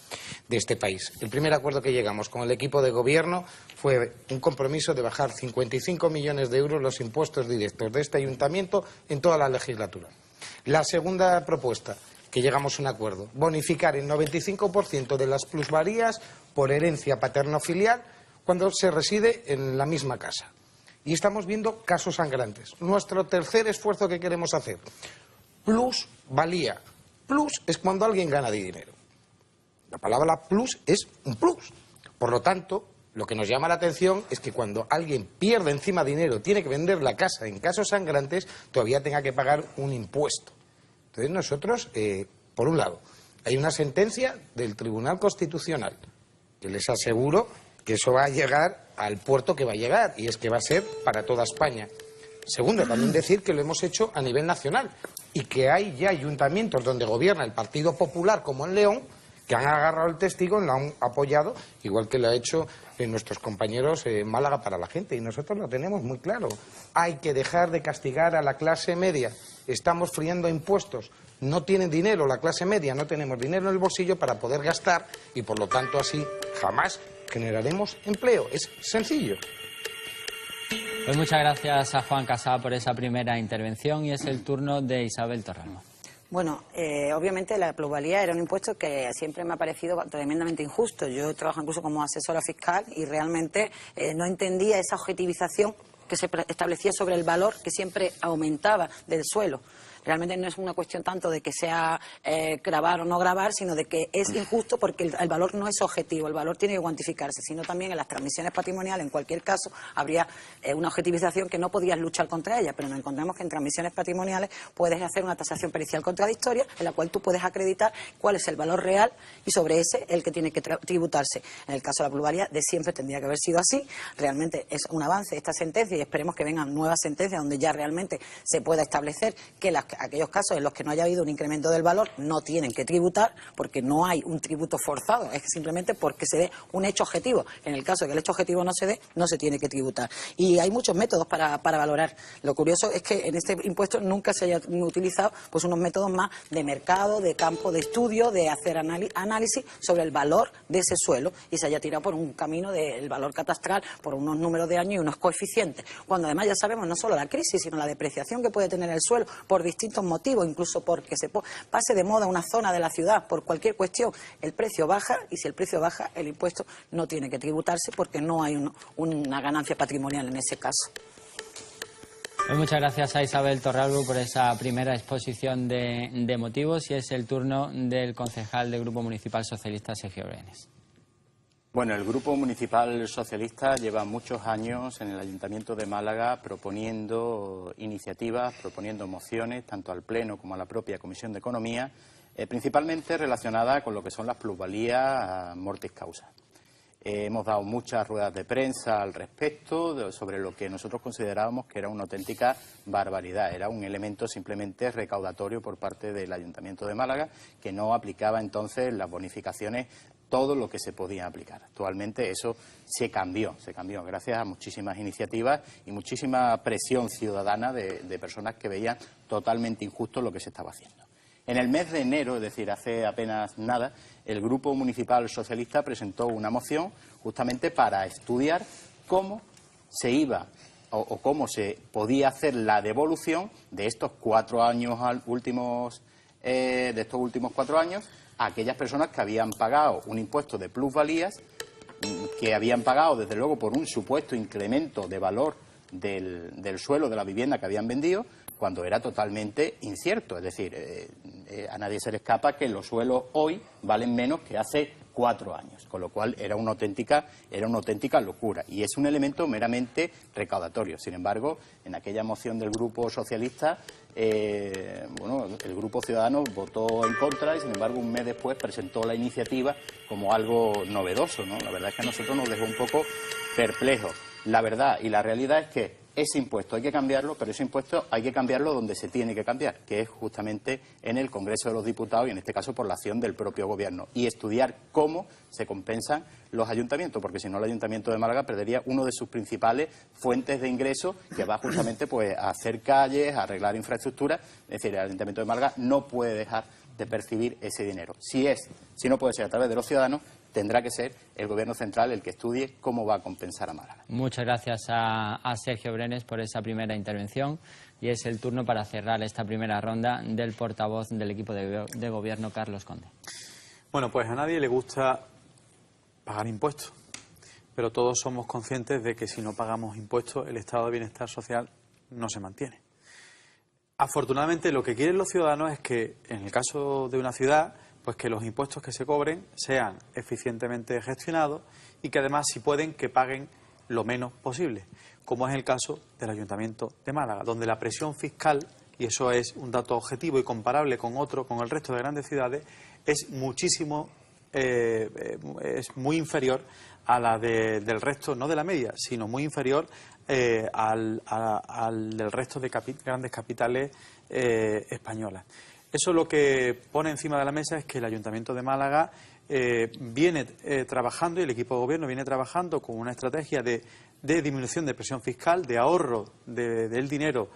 Speaker 3: de este país. El primer acuerdo que llegamos con el equipo de gobierno fue un compromiso de bajar 55 millones de euros los impuestos directos de este ayuntamiento en toda la legislatura. La segunda propuesta, que llegamos a un acuerdo, bonificar el 95% de las plusvalías por herencia paterno-filial cuando se reside en la misma casa. Y estamos viendo casos sangrantes. Nuestro tercer esfuerzo que queremos hacer, plusvalía. Plus es cuando alguien gana dinero. La palabra plus es un plus. Por lo tanto, lo que nos llama la atención es que cuando alguien pierde encima dinero, tiene que vender la casa en casos sangrantes, todavía tenga que pagar un impuesto. Entonces nosotros, por un lado, hay una sentencia del Tribunal Constitucional que les aseguro que eso va a llegar al puerto que va a llegar, y es que va a ser para toda España. Segundo, también decir que lo hemos hecho a nivel nacional y que hay ya ayuntamientos donde gobierna el Partido Popular, como en León, que han agarrado el testigo y lo han apoyado, igual que lo ha hecho nuestros compañeros Málaga para la Gente. Y nosotros lo tenemos muy claro. Hay que dejar de castigar a la clase media. Estamos friendo impuestos. No tienen dinero la clase media, no tenemos dinero en el bolsillo para poder gastar y, por lo tanto, así jamás generaremos empleo. Es sencillo.
Speaker 1: Pues muchas gracias a Juan Casado por esa primera intervención, y es el turno de Isabel Torralbo.
Speaker 6: Bueno, obviamente la plusvalía era un impuesto que siempre me ha parecido tremendamente injusto. Yo trabajo incluso como asesora fiscal y realmente no entendía esa objetivización que se establecía sobre el valor que siempre aumentaba del suelo. Realmente no es una cuestión tanto de que sea gravar o no gravar, sino de que es injusto porque el valor no es objetivo, el valor tiene que cuantificarse, sino también en las transmisiones patrimoniales, en cualquier caso, habría una objetivización que no podías luchar contra ella, pero nos encontramos que en transmisiones patrimoniales puedes hacer una tasación pericial contradictoria en la cual tú puedes acreditar cuál es el valor real y sobre ese el que tiene que tributarse. En el caso de la plusvalía, de siempre tendría que haber sido así. Realmente es un avance esta sentencia y esperemos que vengan nuevas sentencias donde ya realmente se pueda establecer que aquellos casos en los que no haya habido un incremento del valor no tienen que tributar, porque no hay un tributo forzado, es simplemente porque se dé un hecho objetivo. En el caso de que el hecho objetivo no se dé, no se tiene que tributar. Y hay muchos métodos para valorar. Lo curioso es que en este impuesto nunca se haya utilizado pues unos métodos más de mercado, de campo de estudio, de hacer análisis sobre el valor de ese suelo, y se haya tirado por un camino del valor catastral, por unos números de años y unos coeficientes. Cuando además ya sabemos no solo la crisis, sino la depreciación que puede tener el suelo por distintos motivos, incluso porque se pase de moda una zona de la ciudad por cualquier cuestión, el precio baja, y si el precio baja, el impuesto no tiene que tributarse porque no hay una ganancia patrimonial en ese caso.
Speaker 1: Pues muchas gracias a Isabel Torralbo por esa primera exposición de motivos, y es el turno del concejal del Grupo Municipal Socialista, Sergio Brenes.
Speaker 7: Bueno, el Grupo Municipal Socialista lleva muchos años en el Ayuntamiento de Málaga proponiendo iniciativas, proponiendo mociones, tanto al Pleno como a la propia Comisión de Economía, principalmente relacionadas con lo que son las plusvalías mortis causa. Hemos dado muchas ruedas de prensa al respecto sobre lo que nosotros considerábamos que era una auténtica barbaridad. Era un elemento simplemente recaudatorio por parte del Ayuntamiento de Málaga, que no aplicaba entonces las bonificaciones todo lo que se podía aplicar. Actualmente eso se cambió gracias a muchísimas iniciativas y muchísima presión ciudadana de personas que veían totalmente injusto lo que se estaba haciendo. En el mes de enero, es decir, hace apenas nada, el Grupo Municipal Socialista presentó una moción justamente para estudiar cómo se iba o cómo se podía hacer la devolución de estos 4 años últimos, de estos últimos 4 años a aquellas personas que habían pagado un impuesto de plusvalías, que habían pagado desde luego por un supuesto incremento de valor del suelo de la vivienda que habían vendido, cuando era totalmente incierto. Es decir, a nadie se le escapa que los suelos hoy valen menos que hace 4 años, con lo cual era una auténtica locura, y es un elemento meramente recaudatorio. Sin embargo, en aquella moción del Grupo Socialista, el Grupo Ciudadano votó en contra y, sin embargo, un mes después presentó la iniciativa como algo novedoso, ¿no? La verdad es que a nosotros nos dejó un poco perplejos. La verdad y la realidad es que ese impuesto hay que cambiarlo, pero ese impuesto hay que cambiarlo donde se tiene que cambiar, que es justamente en el Congreso de los Diputados, y en este caso por la acción del propio Gobierno, y estudiar cómo se compensan los ayuntamientos, porque si no el Ayuntamiento de Málaga perdería uno de sus principales fuentes de ingresos, que va justamente pues a hacer calles, a arreglar infraestructuras. Es decir, el Ayuntamiento de Málaga no puede dejar de percibir ese dinero. Si no puede ser a través de los ciudadanos, tendrá que ser el Gobierno central el que estudie cómo va a compensar a Málaga.
Speaker 1: Muchas gracias a Sergio Brenes por esa primera intervención y es el turno para cerrar esta primera ronda del portavoz del equipo de gobierno, Carlos Conde.
Speaker 2: Bueno, pues a nadie le gusta pagar impuestos, pero todos somos conscientes de que si no pagamos impuestos el estado de bienestar social no se mantiene. Afortunadamente lo que quieren los ciudadanos es que en el caso de una ciudad pues que los impuestos que se cobren sean eficientemente gestionados y que además, si pueden, que paguen lo menos posible, como es el caso del Ayuntamiento de Málaga, donde la presión fiscal, y eso es un dato objetivo y comparable con el resto de grandes ciudades, es muy inferior a la del resto, no de la media, sino muy inferior al del resto de grandes capitales españolas. Eso lo que pone encima de la mesa es que el Ayuntamiento de Málaga viene trabajando, y el equipo de gobierno viene trabajando con una estrategia de disminución de presión fiscal, de ahorro del dinero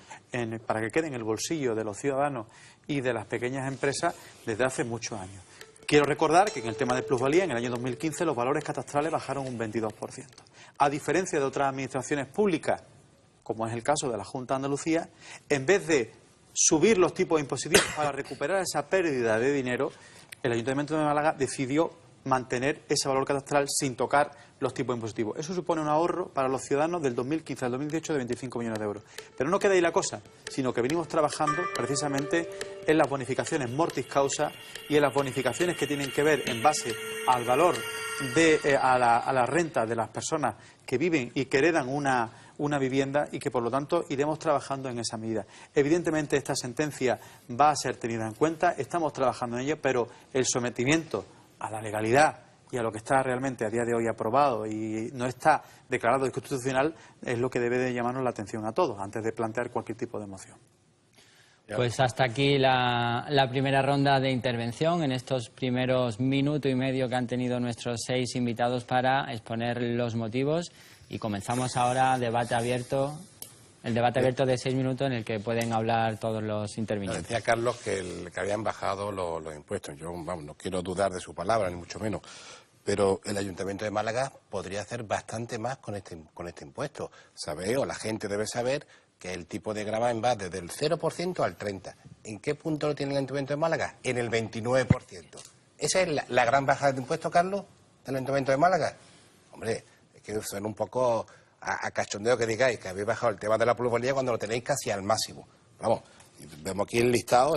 Speaker 2: para que quede en el bolsillo de los ciudadanos y de las pequeñas empresas desde hace muchos años. Quiero recordar que en el tema de plusvalía, en el año 2015, los valores catastrales bajaron un 22%. A diferencia de otras administraciones públicas, como es el caso de la Junta de Andalucía, en vez de subir los tipos impositivos para recuperar esa pérdida de dinero, el Ayuntamiento de Málaga decidió mantener ese valor catastral sin tocar los tipos impositivos. Eso supone un ahorro para los ciudadanos del 2015 al 2018 de 25 millones de euros. Pero no queda ahí la cosa, sino que venimos trabajando precisamente en las bonificaciones mortis causa y en las bonificaciones que tienen que ver en base al valor a la renta de las personas que viven y que heredan una vivienda, y que por lo tanto iremos trabajando en esa medida. Evidentemente esta sentencia va a ser tenida en cuenta, estamos trabajando en ello, pero el sometimiento a la legalidad y a lo que está realmente a día de hoy aprobado y no está declarado inconstitucional es lo que debe de llamarnos la atención a todos antes de plantear cualquier tipo de moción.
Speaker 1: Pues hasta aquí la primera ronda de intervención en estos primeros minuto y medio que han tenido nuestros 6 invitados para exponer los motivos, y comenzamos ahora debate abierto. El debate abierto de 6 minutos en el que pueden hablar todos los intervinientes.
Speaker 5: Decía Carlos que habían bajado los impuestos. Yo no quiero dudar de su palabra, ni mucho menos. Pero el Ayuntamiento de Málaga podría hacer bastante más con este impuesto. O la gente debe saber que el tipo de gravamen va desde el 0% al 30%. ¿En qué punto lo tiene el Ayuntamiento de Málaga? En el 29%. ¿Esa es la gran bajada de impuestos, Carlos, del Ayuntamiento de Málaga? Hombre, es que suena un poco a cachondeo que digáis que habéis bajado el tema de la plusvalía cuando lo tenéis casi al máximo. Vamos, vemos aquí el listado,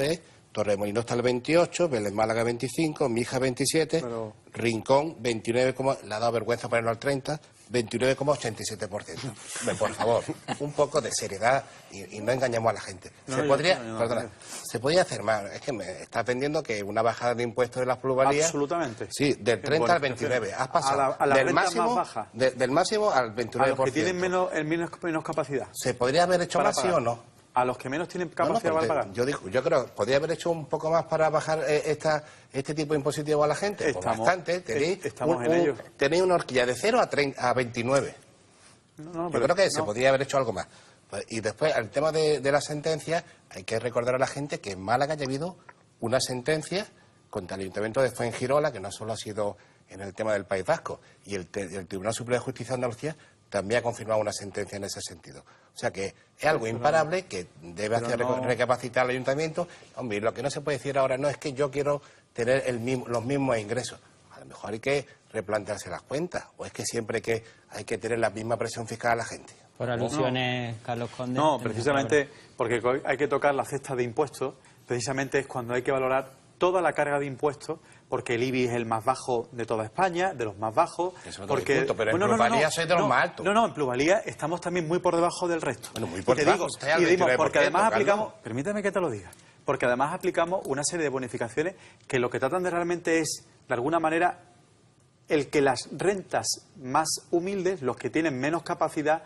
Speaker 5: Torremolinos está el 28, Vélez Málaga 25, Mija 27, Rincón 29, le ha dado vergüenza ponerlo al 30, 29,87%. Por favor, un poco de seriedad y no engañemos a la gente. Se podría hacer más. Es que me estás vendiendo que una bajada de impuestos de las plusvalías.
Speaker 2: Absolutamente.
Speaker 5: Sí, del 30 al 29. Has pasado
Speaker 2: a la
Speaker 5: del
Speaker 2: renta
Speaker 5: máximo,
Speaker 2: más baja.
Speaker 5: Del máximo al 29%.
Speaker 2: A los que tienen menos capacidad.
Speaker 5: ¿Se podría haber hecho más, sí o no?
Speaker 2: A los que menos tienen capacidad para pagar.
Speaker 5: Yo creo que podría haber hecho un poco más para bajar este tipo de impositivo a la gente.
Speaker 2: Estamos,
Speaker 5: pues bastante.
Speaker 2: Estamos en ello.
Speaker 5: Tenéis una horquilla de 0 a 29. Yo creo que se podría haber hecho algo más. Y después, al tema de la sentencia, hay que recordar a la gente que en Málaga ya ha habido una sentencia contra el Ayuntamiento de Fuengirola, que no solo ha sido en el tema del País Vasco, y el Tribunal Superior de Justicia de Andalucía también ha confirmado una sentencia en ese sentido. O sea que es algo imparable que debe hacer recapacitar al Ayuntamiento. Hombre, lo que no se puede decir ahora no es que yo quiero tener los mismos ingresos. A lo mejor hay que replantearse las cuentas, o es que siempre hay que tener la misma presión fiscal a la gente.
Speaker 1: Por alusiones, Carlos Conde.
Speaker 2: No, precisamente porque hay que tocar la cesta de impuestos, precisamente es cuando hay que valorar toda la carga de impuestos, porque el IBI es el más bajo de toda España, de los más bajos.
Speaker 5: Eso no
Speaker 2: porque
Speaker 5: discuto, pero en plusvalía sois de los más altos.
Speaker 2: No, en plusvalía estamos también muy por debajo del resto.
Speaker 5: Bueno, muy por debajo.
Speaker 2: Porque además aplicamos, permíteme que te lo diga, porque además aplicamos una serie de bonificaciones que lo que tratan de realmente es, de alguna manera, el que las rentas más humildes, los que tienen menos capacidad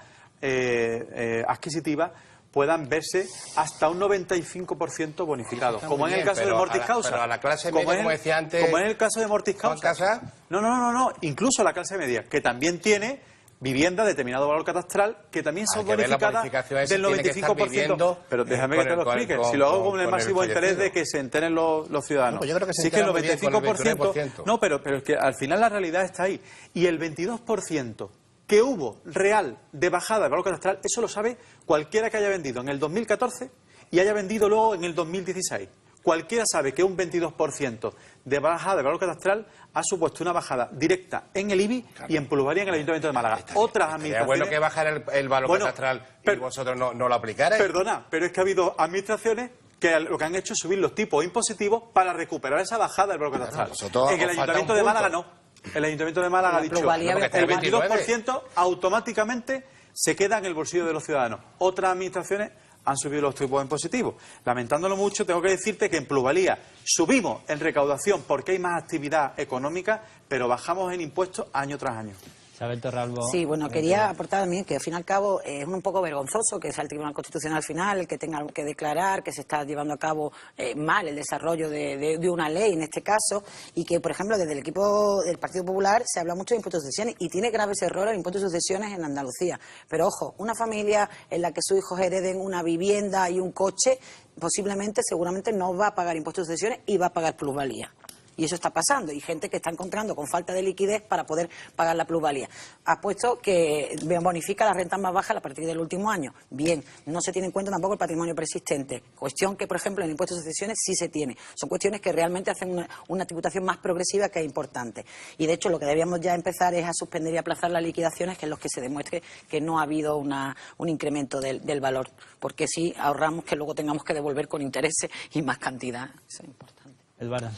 Speaker 2: adquisitiva, puedan verse hasta un 95% bonificados, como en el caso de Mortis Causa.
Speaker 5: Pero a la clase media, como decía antes...
Speaker 2: Como en el caso de Mortis Causa. No, incluso la clase media, que también tiene vivienda de determinado valor catastral que también son bonificadas del 95%. Pero déjame que te lo explique. Si lo hago con el máximo interés de que se enteren los ciudadanos.
Speaker 5: No, pues yo creo que se
Speaker 2: sí, que el
Speaker 5: enteran muy bien con el
Speaker 2: 95%. No, pero es que al final la realidad está ahí. Y el 22% que hubo real de bajada del valor catastral, eso lo sabe cualquiera que haya vendido en el 2014 y haya vendido luego en el 2016. Cualquiera sabe que un 22% de bajada de valor catastral ha supuesto una bajada directa en el IBI y en plusvalía en el Ayuntamiento de Málaga. Otras administraciones...
Speaker 5: Es bueno que bajara el valor catastral y vosotros no lo aplicarais.
Speaker 2: Perdona, pero es que ha habido administraciones que lo que han hecho es subir los tipos impositivos para recuperar esa bajada del valor catastral. En el Ayuntamiento de Málaga no. El Ayuntamiento de Málaga ha dicho el 22% automáticamente se queda en el bolsillo de los ciudadanos. Otras administraciones han subido los tipos impositivos. Lamentándolo mucho, tengo que decirte que en plusvalía subimos en recaudación porque hay más actividad económica, pero bajamos en impuestos año tras año.
Speaker 1: Isabel Torralbo.
Speaker 6: Sí, bueno, quería aportar también que al fin y al cabo es un poco vergonzoso que sea el Tribunal Constitucional al final el que tenga que declarar que se está llevando a cabo mal el desarrollo de una ley en este caso, y que, por ejemplo, desde el equipo del Partido Popular se habla mucho de impuestos de sucesiones y tiene graves errores en impuestos de sucesiones en Andalucía. Pero ojo, una familia en la que sus hijos hereden una vivienda y un coche, posiblemente, seguramente no va a pagar impuestos de sucesiones y va a pagar plusvalía. Y eso está pasando. Y gente que está encontrando con falta de liquidez para poder pagar la plusvalía. Ha puesto que bonifica las rentas más bajas a partir del último año. Bien, no se tiene en cuenta tampoco el patrimonio persistente. Cuestión que, por ejemplo, en el impuesto de sucesiones sí se tiene. Son cuestiones que realmente hacen una tributación más progresiva que es importante. Y, de hecho, lo que debíamos ya empezar es a suspender y aplazar las liquidaciones, que es los que se demuestre que no ha habido un incremento del valor. Porque si ahorramos que luego tengamos que devolver con intereses y más cantidad. Eso es importante.
Speaker 1: Eduardo.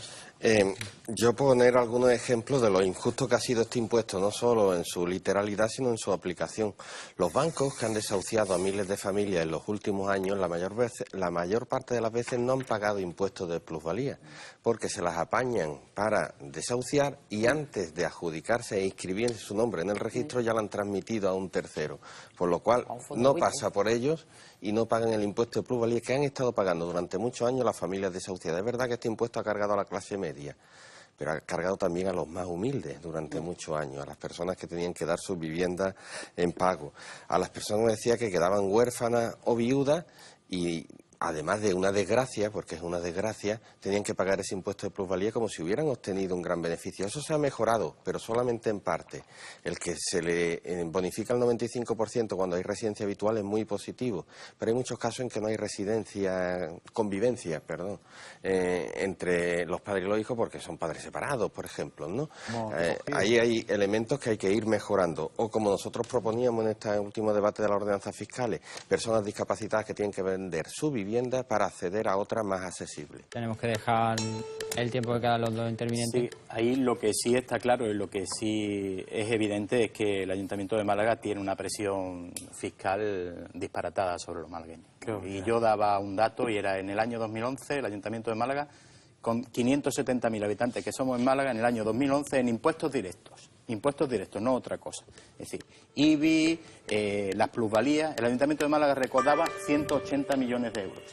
Speaker 4: Yo poner algunos ejemplos de lo injusto que ha sido este impuesto, no solo en su literalidad, sino en su aplicación. Los bancos que han desahuciado a miles de familias en los últimos años, la mayor parte de las veces no han pagado impuestos de plusvalía, porque se las apañan para desahuciar y antes de adjudicarse e inscribir su nombre en el registro ya lo han transmitido a un tercero, por lo cual no pasa por ellos y no pagan el impuesto de plusvalía que han estado pagando durante muchos años las familias desahuciadas. Es verdad que este impuesto ha cargado a la clase media, pero ha cargado también a los más humildes durante muchos años, a las personas que tenían que dar sus viviendas en pago, a las personas, decía, que quedaban huérfanas o viudas y, además de una desgracia, porque es una desgracia, tenían que pagar ese impuesto de plusvalía como si hubieran obtenido un gran beneficio. Eso se ha mejorado, pero solamente en parte. El que se le bonifica el 95% cuando hay residencia habitual es muy positivo, pero hay muchos casos en que no hay convivencia, entre los padres y los hijos porque son padres separados, por ejemplo, ¿no? Ahí hay elementos que hay que ir mejorando. O como nosotros proponíamos en este último debate de las ordenanzas fiscales, personas discapacitadas que tienen que vender su vivienda para acceder a otra más accesible.
Speaker 1: Tenemos que dejar el tiempo que quedan los dos intervinientes.
Speaker 7: Sí, ahí lo que sí está claro y lo que sí es evidente es que el Ayuntamiento de Málaga tiene una presión fiscal disparatada sobre los malagueños. Y yo daba un dato y era en el año 2011 el Ayuntamiento de Málaga, con 570.000 habitantes que somos en Málaga, en el año 2011 en impuestos directos. Impuestos directos, no otra cosa. Es decir, IBI, las plusvalías, el Ayuntamiento de Málaga recaudaba 180 millones de euros.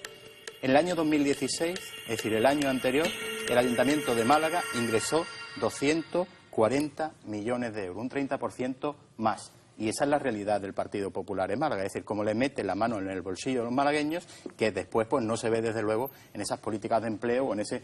Speaker 7: En el año 2016, es decir, el año anterior, el Ayuntamiento de Málaga ingresó 240 millones de euros, un 30% más. Y esa es la realidad del Partido Popular en Málaga, es decir, cómo le mete la mano en el bolsillo de los malagueños, que después pues no se ve desde luego en esas políticas de empleo o en ese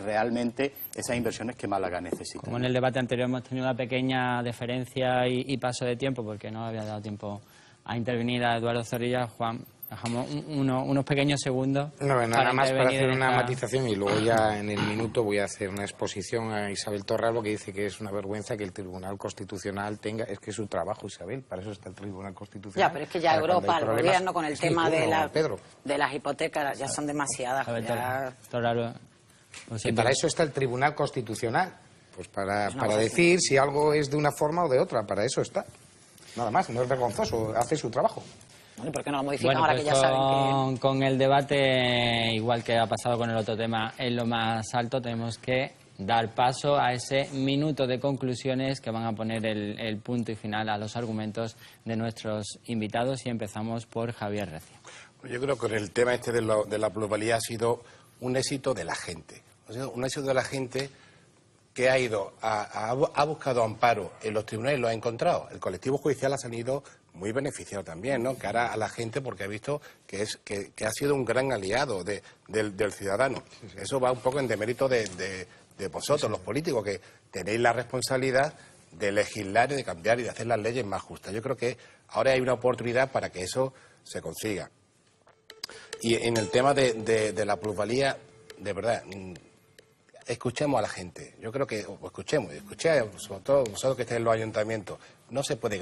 Speaker 7: realmente esas inversiones que Málaga necesita.
Speaker 1: Como en el debate anterior hemos tenido una pequeña deferencia y paso de tiempo porque no había dado tiempo a intervenir a Eduardo Zorrilla, Juan, dejamos unos pequeños segundos.
Speaker 3: Nada más para hacer una matización y luego ya en el minuto voy a hacer una exposición a Isabel Torralbo, que dice que es una vergüenza que el Tribunal Constitucional tenga, es que es su trabajo, Isabel, para eso está el Tribunal Constitucional.
Speaker 6: Ya, pero es que ya Europa, el gobierno con el tema de las hipotecas ya son demasiadas.
Speaker 1: Torralbo,
Speaker 3: y para eso está el Tribunal Constitucional, pues para decir si algo es de una forma o de otra, para eso está. Nada más, no es vergonzoso, hace su trabajo.
Speaker 6: Bueno, ¿por qué no lo modifican ahora que ya saben que...?
Speaker 1: Con el debate, igual que ha pasado con el otro tema, en lo más alto, tenemos que dar paso a ese minuto de conclusiones que van a poner el punto y final a los argumentos de nuestros invitados, y empezamos por Javier Recio.
Speaker 5: Yo creo que el tema este de la plusvalía ha sido un éxito de la gente. Ha sido un éxito de la gente que ha ido, ha buscado amparo en los tribunales y lo ha encontrado. El colectivo judicial ha salido muy beneficiado también, ¿no? Cara a la gente, porque ha visto que ha sido un gran aliado del ciudadano. Eso va un poco en demérito de vosotros, los políticos, que tenéis la responsabilidad de legislar y de cambiar y de hacer las leyes más justas. Yo creo que ahora hay una oportunidad para que eso se consiga. Y en el tema de la plusvalía, de verdad, escuchemos a la gente. Yo creo que, escuché, sobre todo vosotros que estáis en los ayuntamientos, no se puede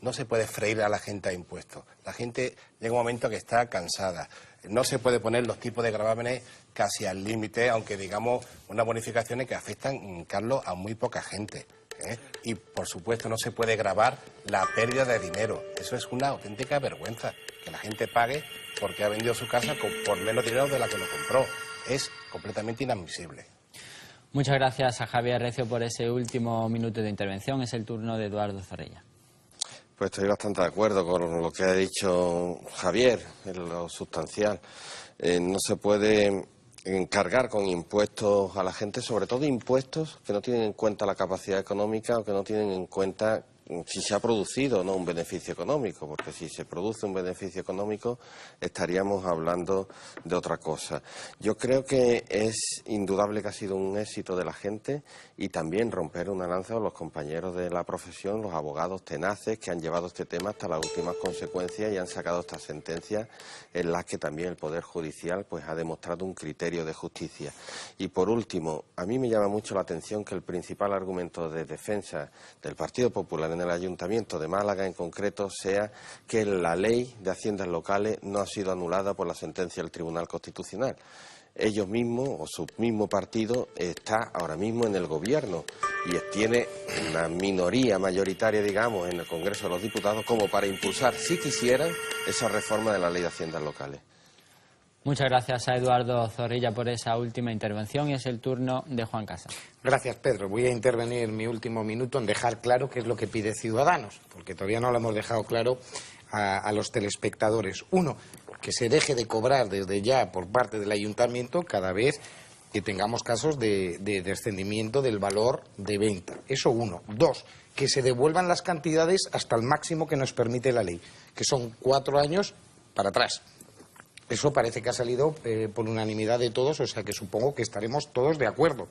Speaker 5: no se puede freír a la gente a impuestos. La gente llega un momento que está cansada. No se puede poner los tipos de gravámenes casi al límite, aunque digamos unas bonificaciones que afectan, Carlos, a muy poca gente, ¿eh? Y por supuesto no se puede gravar la pérdida de dinero. Eso es una auténtica vergüenza, que la gente pague porque ha vendido su casa por menos dinero de la que lo compró. Es completamente inadmisible.
Speaker 1: Muchas gracias a Javier Recio por ese último minuto de intervención. Es el turno de Eduardo Zorrilla.
Speaker 4: Pues estoy bastante de acuerdo con lo que ha dicho Javier, en lo sustancial. No se puede encargar con impuestos a la gente, sobre todo impuestos que no tienen en cuenta la capacidad económica o que no tienen en cuenta si se ha producido o no un beneficio económico, porque si se produce un beneficio económico estaríamos hablando de otra cosa. Yo creo que es indudable que ha sido un éxito de la gente y también romper una lanza con los compañeros de la profesión, los abogados tenaces que han llevado este tema hasta las últimas consecuencias y han sacado estas sentencias en las que también el Poder Judicial pues ha demostrado un criterio de justicia. Y por último, a mí me llama mucho la atención que el principal argumento de defensa del Partido Popular en el Ayuntamiento de Málaga en concreto sea que la ley de haciendas locales no ha sido anulada por la sentencia del Tribunal Constitucional. Ellos mismos o su mismo partido está ahora mismo en el gobierno y tiene una minoría mayoritaria, digamos, en el Congreso de los Diputados como para impulsar, si quisieran, esa reforma de la ley de haciendas locales.
Speaker 1: Muchas gracias a Eduardo Zorrilla por esa última intervención y es el turno de Juan Casas.
Speaker 3: Gracias, Pedro. Voy a intervenir en mi último minuto en dejar claro qué es lo que pide Ciudadanos, porque todavía no lo hemos dejado claro a los telespectadores. Uno, que se deje de cobrar desde ya por parte del Ayuntamiento cada vez que tengamos casos de descendimiento del valor de venta. Eso uno. Dos, que se devuelvan las cantidades hasta el máximo que nos permite la ley, que son 4 años para atrás. Eso parece que ha salido por unanimidad de todos, o sea que supongo que estaremos todos de acuerdo.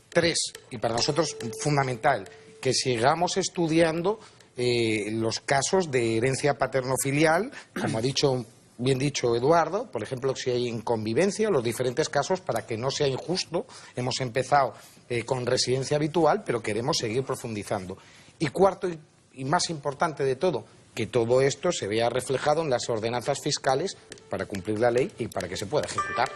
Speaker 3: 3, y para nosotros fundamental, que sigamos estudiando los casos de herencia paterno-filial, como ha dicho, bien dicho Eduardo, por ejemplo, si hay inconvivencia, los diferentes casos para que no sea injusto. Hemos empezado con residencia habitual, pero queremos seguir profundizando. Y cuarto, y más importante de todo, que todo esto se vea reflejado en las ordenanzas fiscales para cumplir la ley y para que se pueda ejecutar.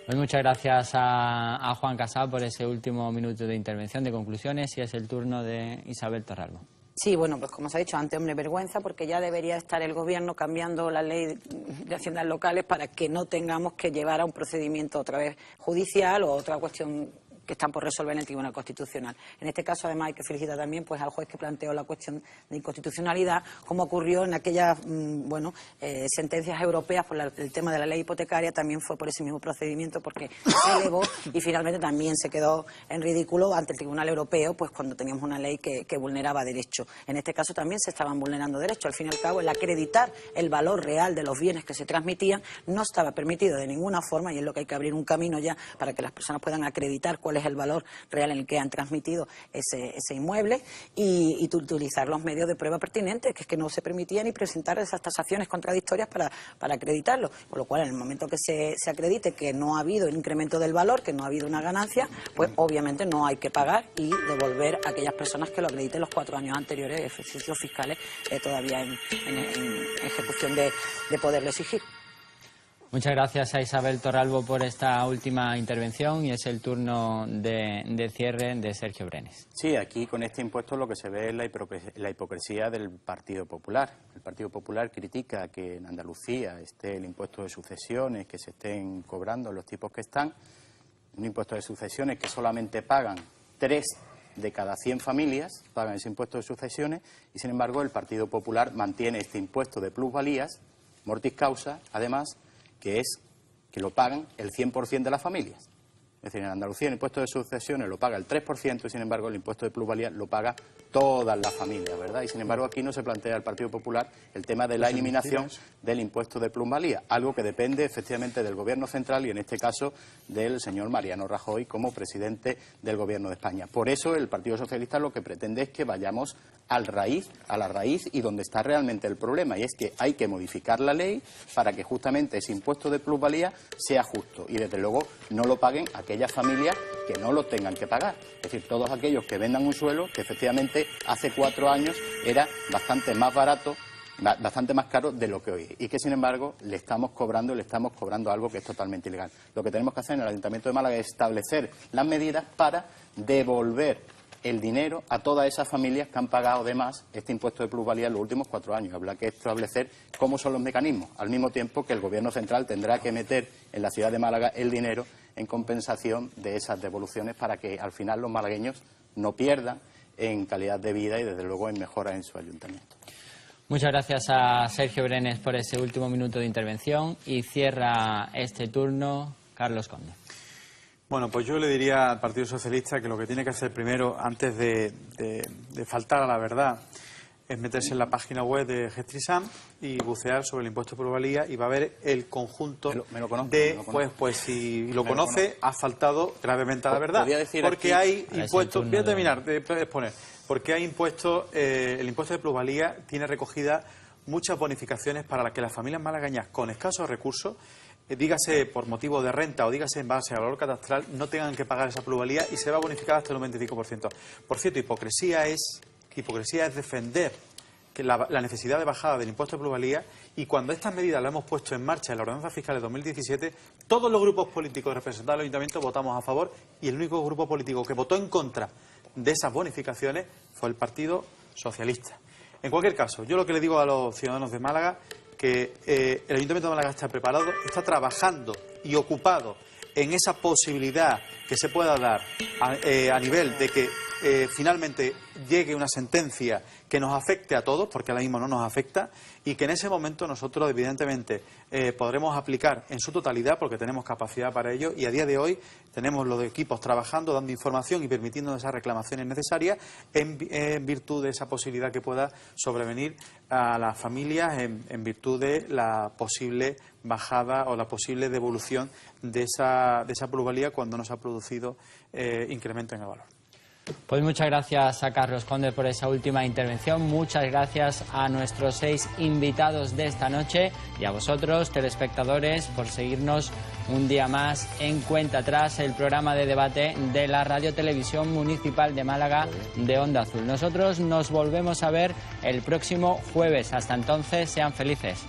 Speaker 1: Pues muchas gracias a Juan Casado por ese último minuto de intervención, de conclusiones, y es el turno de Isabel Torralbo.
Speaker 6: Sí, bueno, pues como se ha dicho antes, hombre, vergüenza, porque ya debería estar el Gobierno cambiando la ley de haciendas locales para que no tengamos que llevar a un procedimiento otra vez judicial o otra cuestión que están por resolver en el Tribunal Constitucional. En este caso, además, hay que felicitar también pues al juez que planteó la cuestión de inconstitucionalidad, como ocurrió en aquellas sentencias europeas por el tema de la ley hipotecaria. También fue por ese mismo procedimiento, porque se elevó y finalmente también se quedó en ridículo ante el Tribunal Europeo, pues cuando teníamos una ley que vulneraba derechos. En este caso también se estaban vulnerando derechos. Al fin y al cabo, el acreditar el valor real de los bienes que se transmitían no estaba permitido de ninguna forma, y es lo que hay que abrir un camino ya para que las personas puedan acreditar cuál es el valor real en el que han transmitido ese inmueble y utilizar los medios de prueba pertinentes, que es que no se permitía ni presentar esas tasaciones contradictorias para acreditarlo. Con lo cual, en el momento que se acredite que no ha habido un incremento del valor, que no ha habido una ganancia, pues obviamente no hay que pagar y devolver a aquellas personas que lo acrediten los 4 años anteriores de ejercicios fiscales todavía en ejecución de poderlo exigir.
Speaker 1: Muchas gracias a Isabel Torralbo por esta última intervención y es el turno de cierre de Sergio Brenes.
Speaker 7: Sí, aquí con este impuesto lo que se ve es la hipocresía del Partido Popular. El Partido Popular critica que en Andalucía esté el impuesto de sucesiones, que se estén cobrando los tipos que están, un impuesto de sucesiones que solamente pagan 3 de cada 100 familias, pagan ese impuesto de sucesiones, y sin embargo el Partido Popular mantiene este impuesto de plusvalías, mortis causa, además, que es que lo pagan el 100% de las familias. Es decir, en Andalucía el impuesto de sucesiones lo paga el 3% y, sin embargo, el impuesto de plusvalía lo paga todas las familias, ¿verdad? Y, sin embargo, aquí no se plantea el Partido Popular el tema de la eliminación del impuesto de plusvalía, algo que depende efectivamente del Gobierno central y, en este caso, del señor Mariano Rajoy como presidente del Gobierno de España. Por eso, el Partido Socialista lo que pretende es que vayamos a la raíz y donde está realmente el problema, y es que hay que modificar la ley para que justamente ese impuesto de plusvalía sea justo y, desde luego, no lo paguen aquellas familias que no lo tengan que pagar. Es decir, todos aquellos que vendan un suelo que efectivamente hace 4 años era bastante más barato, bastante más caro de lo que hoy, y que, sin embargo, le estamos cobrando algo que es totalmente ilegal. Lo que tenemos que hacer en el Ayuntamiento de Málaga es establecer las medidas para devolver el dinero a todas esas familias que han pagado de más este impuesto de plusvalía en los últimos 4 años. Habrá que establecer cómo son los mecanismos, al mismo tiempo que el Gobierno central tendrá que meter en la ciudad de Málaga el dinero en compensación de esas devoluciones para que al final los malagueños no pierdan en calidad de vida y, desde luego, en mejora en su ayuntamiento.
Speaker 1: Muchas gracias a Sergio Brenes por ese último minuto de intervención, y cierra este turno Carlos Conde.
Speaker 2: Bueno, pues yo le diría al Partido Socialista que lo que tiene que hacer primero, antes de faltar a la verdad, es meterse en la página web de Gestrisam y bucear sobre el impuesto de plusvalía, y va a ver el conjunto pues si lo conoce, ha faltado gravemente a la verdad. Porque hay impuestos, voy a terminar de exponer, porque hay impuestos, el impuesto de plusvalía tiene recogida muchas bonificaciones para que las familias malagueñas con escasos recursos, dígase por motivo de renta o dígase en base al valor catastral, no tengan que pagar esa plusvalía y se va a bonificar hasta el 95%. Por cierto, hipocresía es defender que la necesidad de bajada del impuesto de plusvalía, y cuando estas medidas las hemos puesto en marcha en la ordenanza fiscal de 2017, todos los grupos políticos representados en el Ayuntamiento votamos a favor, y el único grupo político que votó en contra de esas bonificaciones fue el Partido Socialista. En cualquier caso, yo lo que le digo a los ciudadanos de Málaga, que el Ayuntamiento de Málaga está preparado, está trabajando y ocupado en esa posibilidad que se pueda dar a nivel de que finalmente llegue una sentencia que nos afecte a todos, porque ahora mismo no nos afecta, y que en ese momento nosotros, evidentemente, podremos aplicar en su totalidad, porque tenemos capacidad para ello, y a día de hoy tenemos los equipos trabajando, dando información y permitiendo esas reclamaciones necesarias en virtud de esa posibilidad que pueda sobrevenir a las familias en virtud de la posible bajada o la posible devolución de esa plusvalía cuando no se ha producido incremento en el valor.
Speaker 1: Pues muchas gracias a Carlos Conde por esa última intervención, muchas gracias a nuestros 6 invitados de esta noche y a vosotros, telespectadores, por seguirnos un día más en Cuenta Atrás, el programa de debate de la Radio Televisión Municipal de Málaga de Onda Azul. Nosotros nos volvemos a ver el próximo jueves. Hasta entonces, sean felices.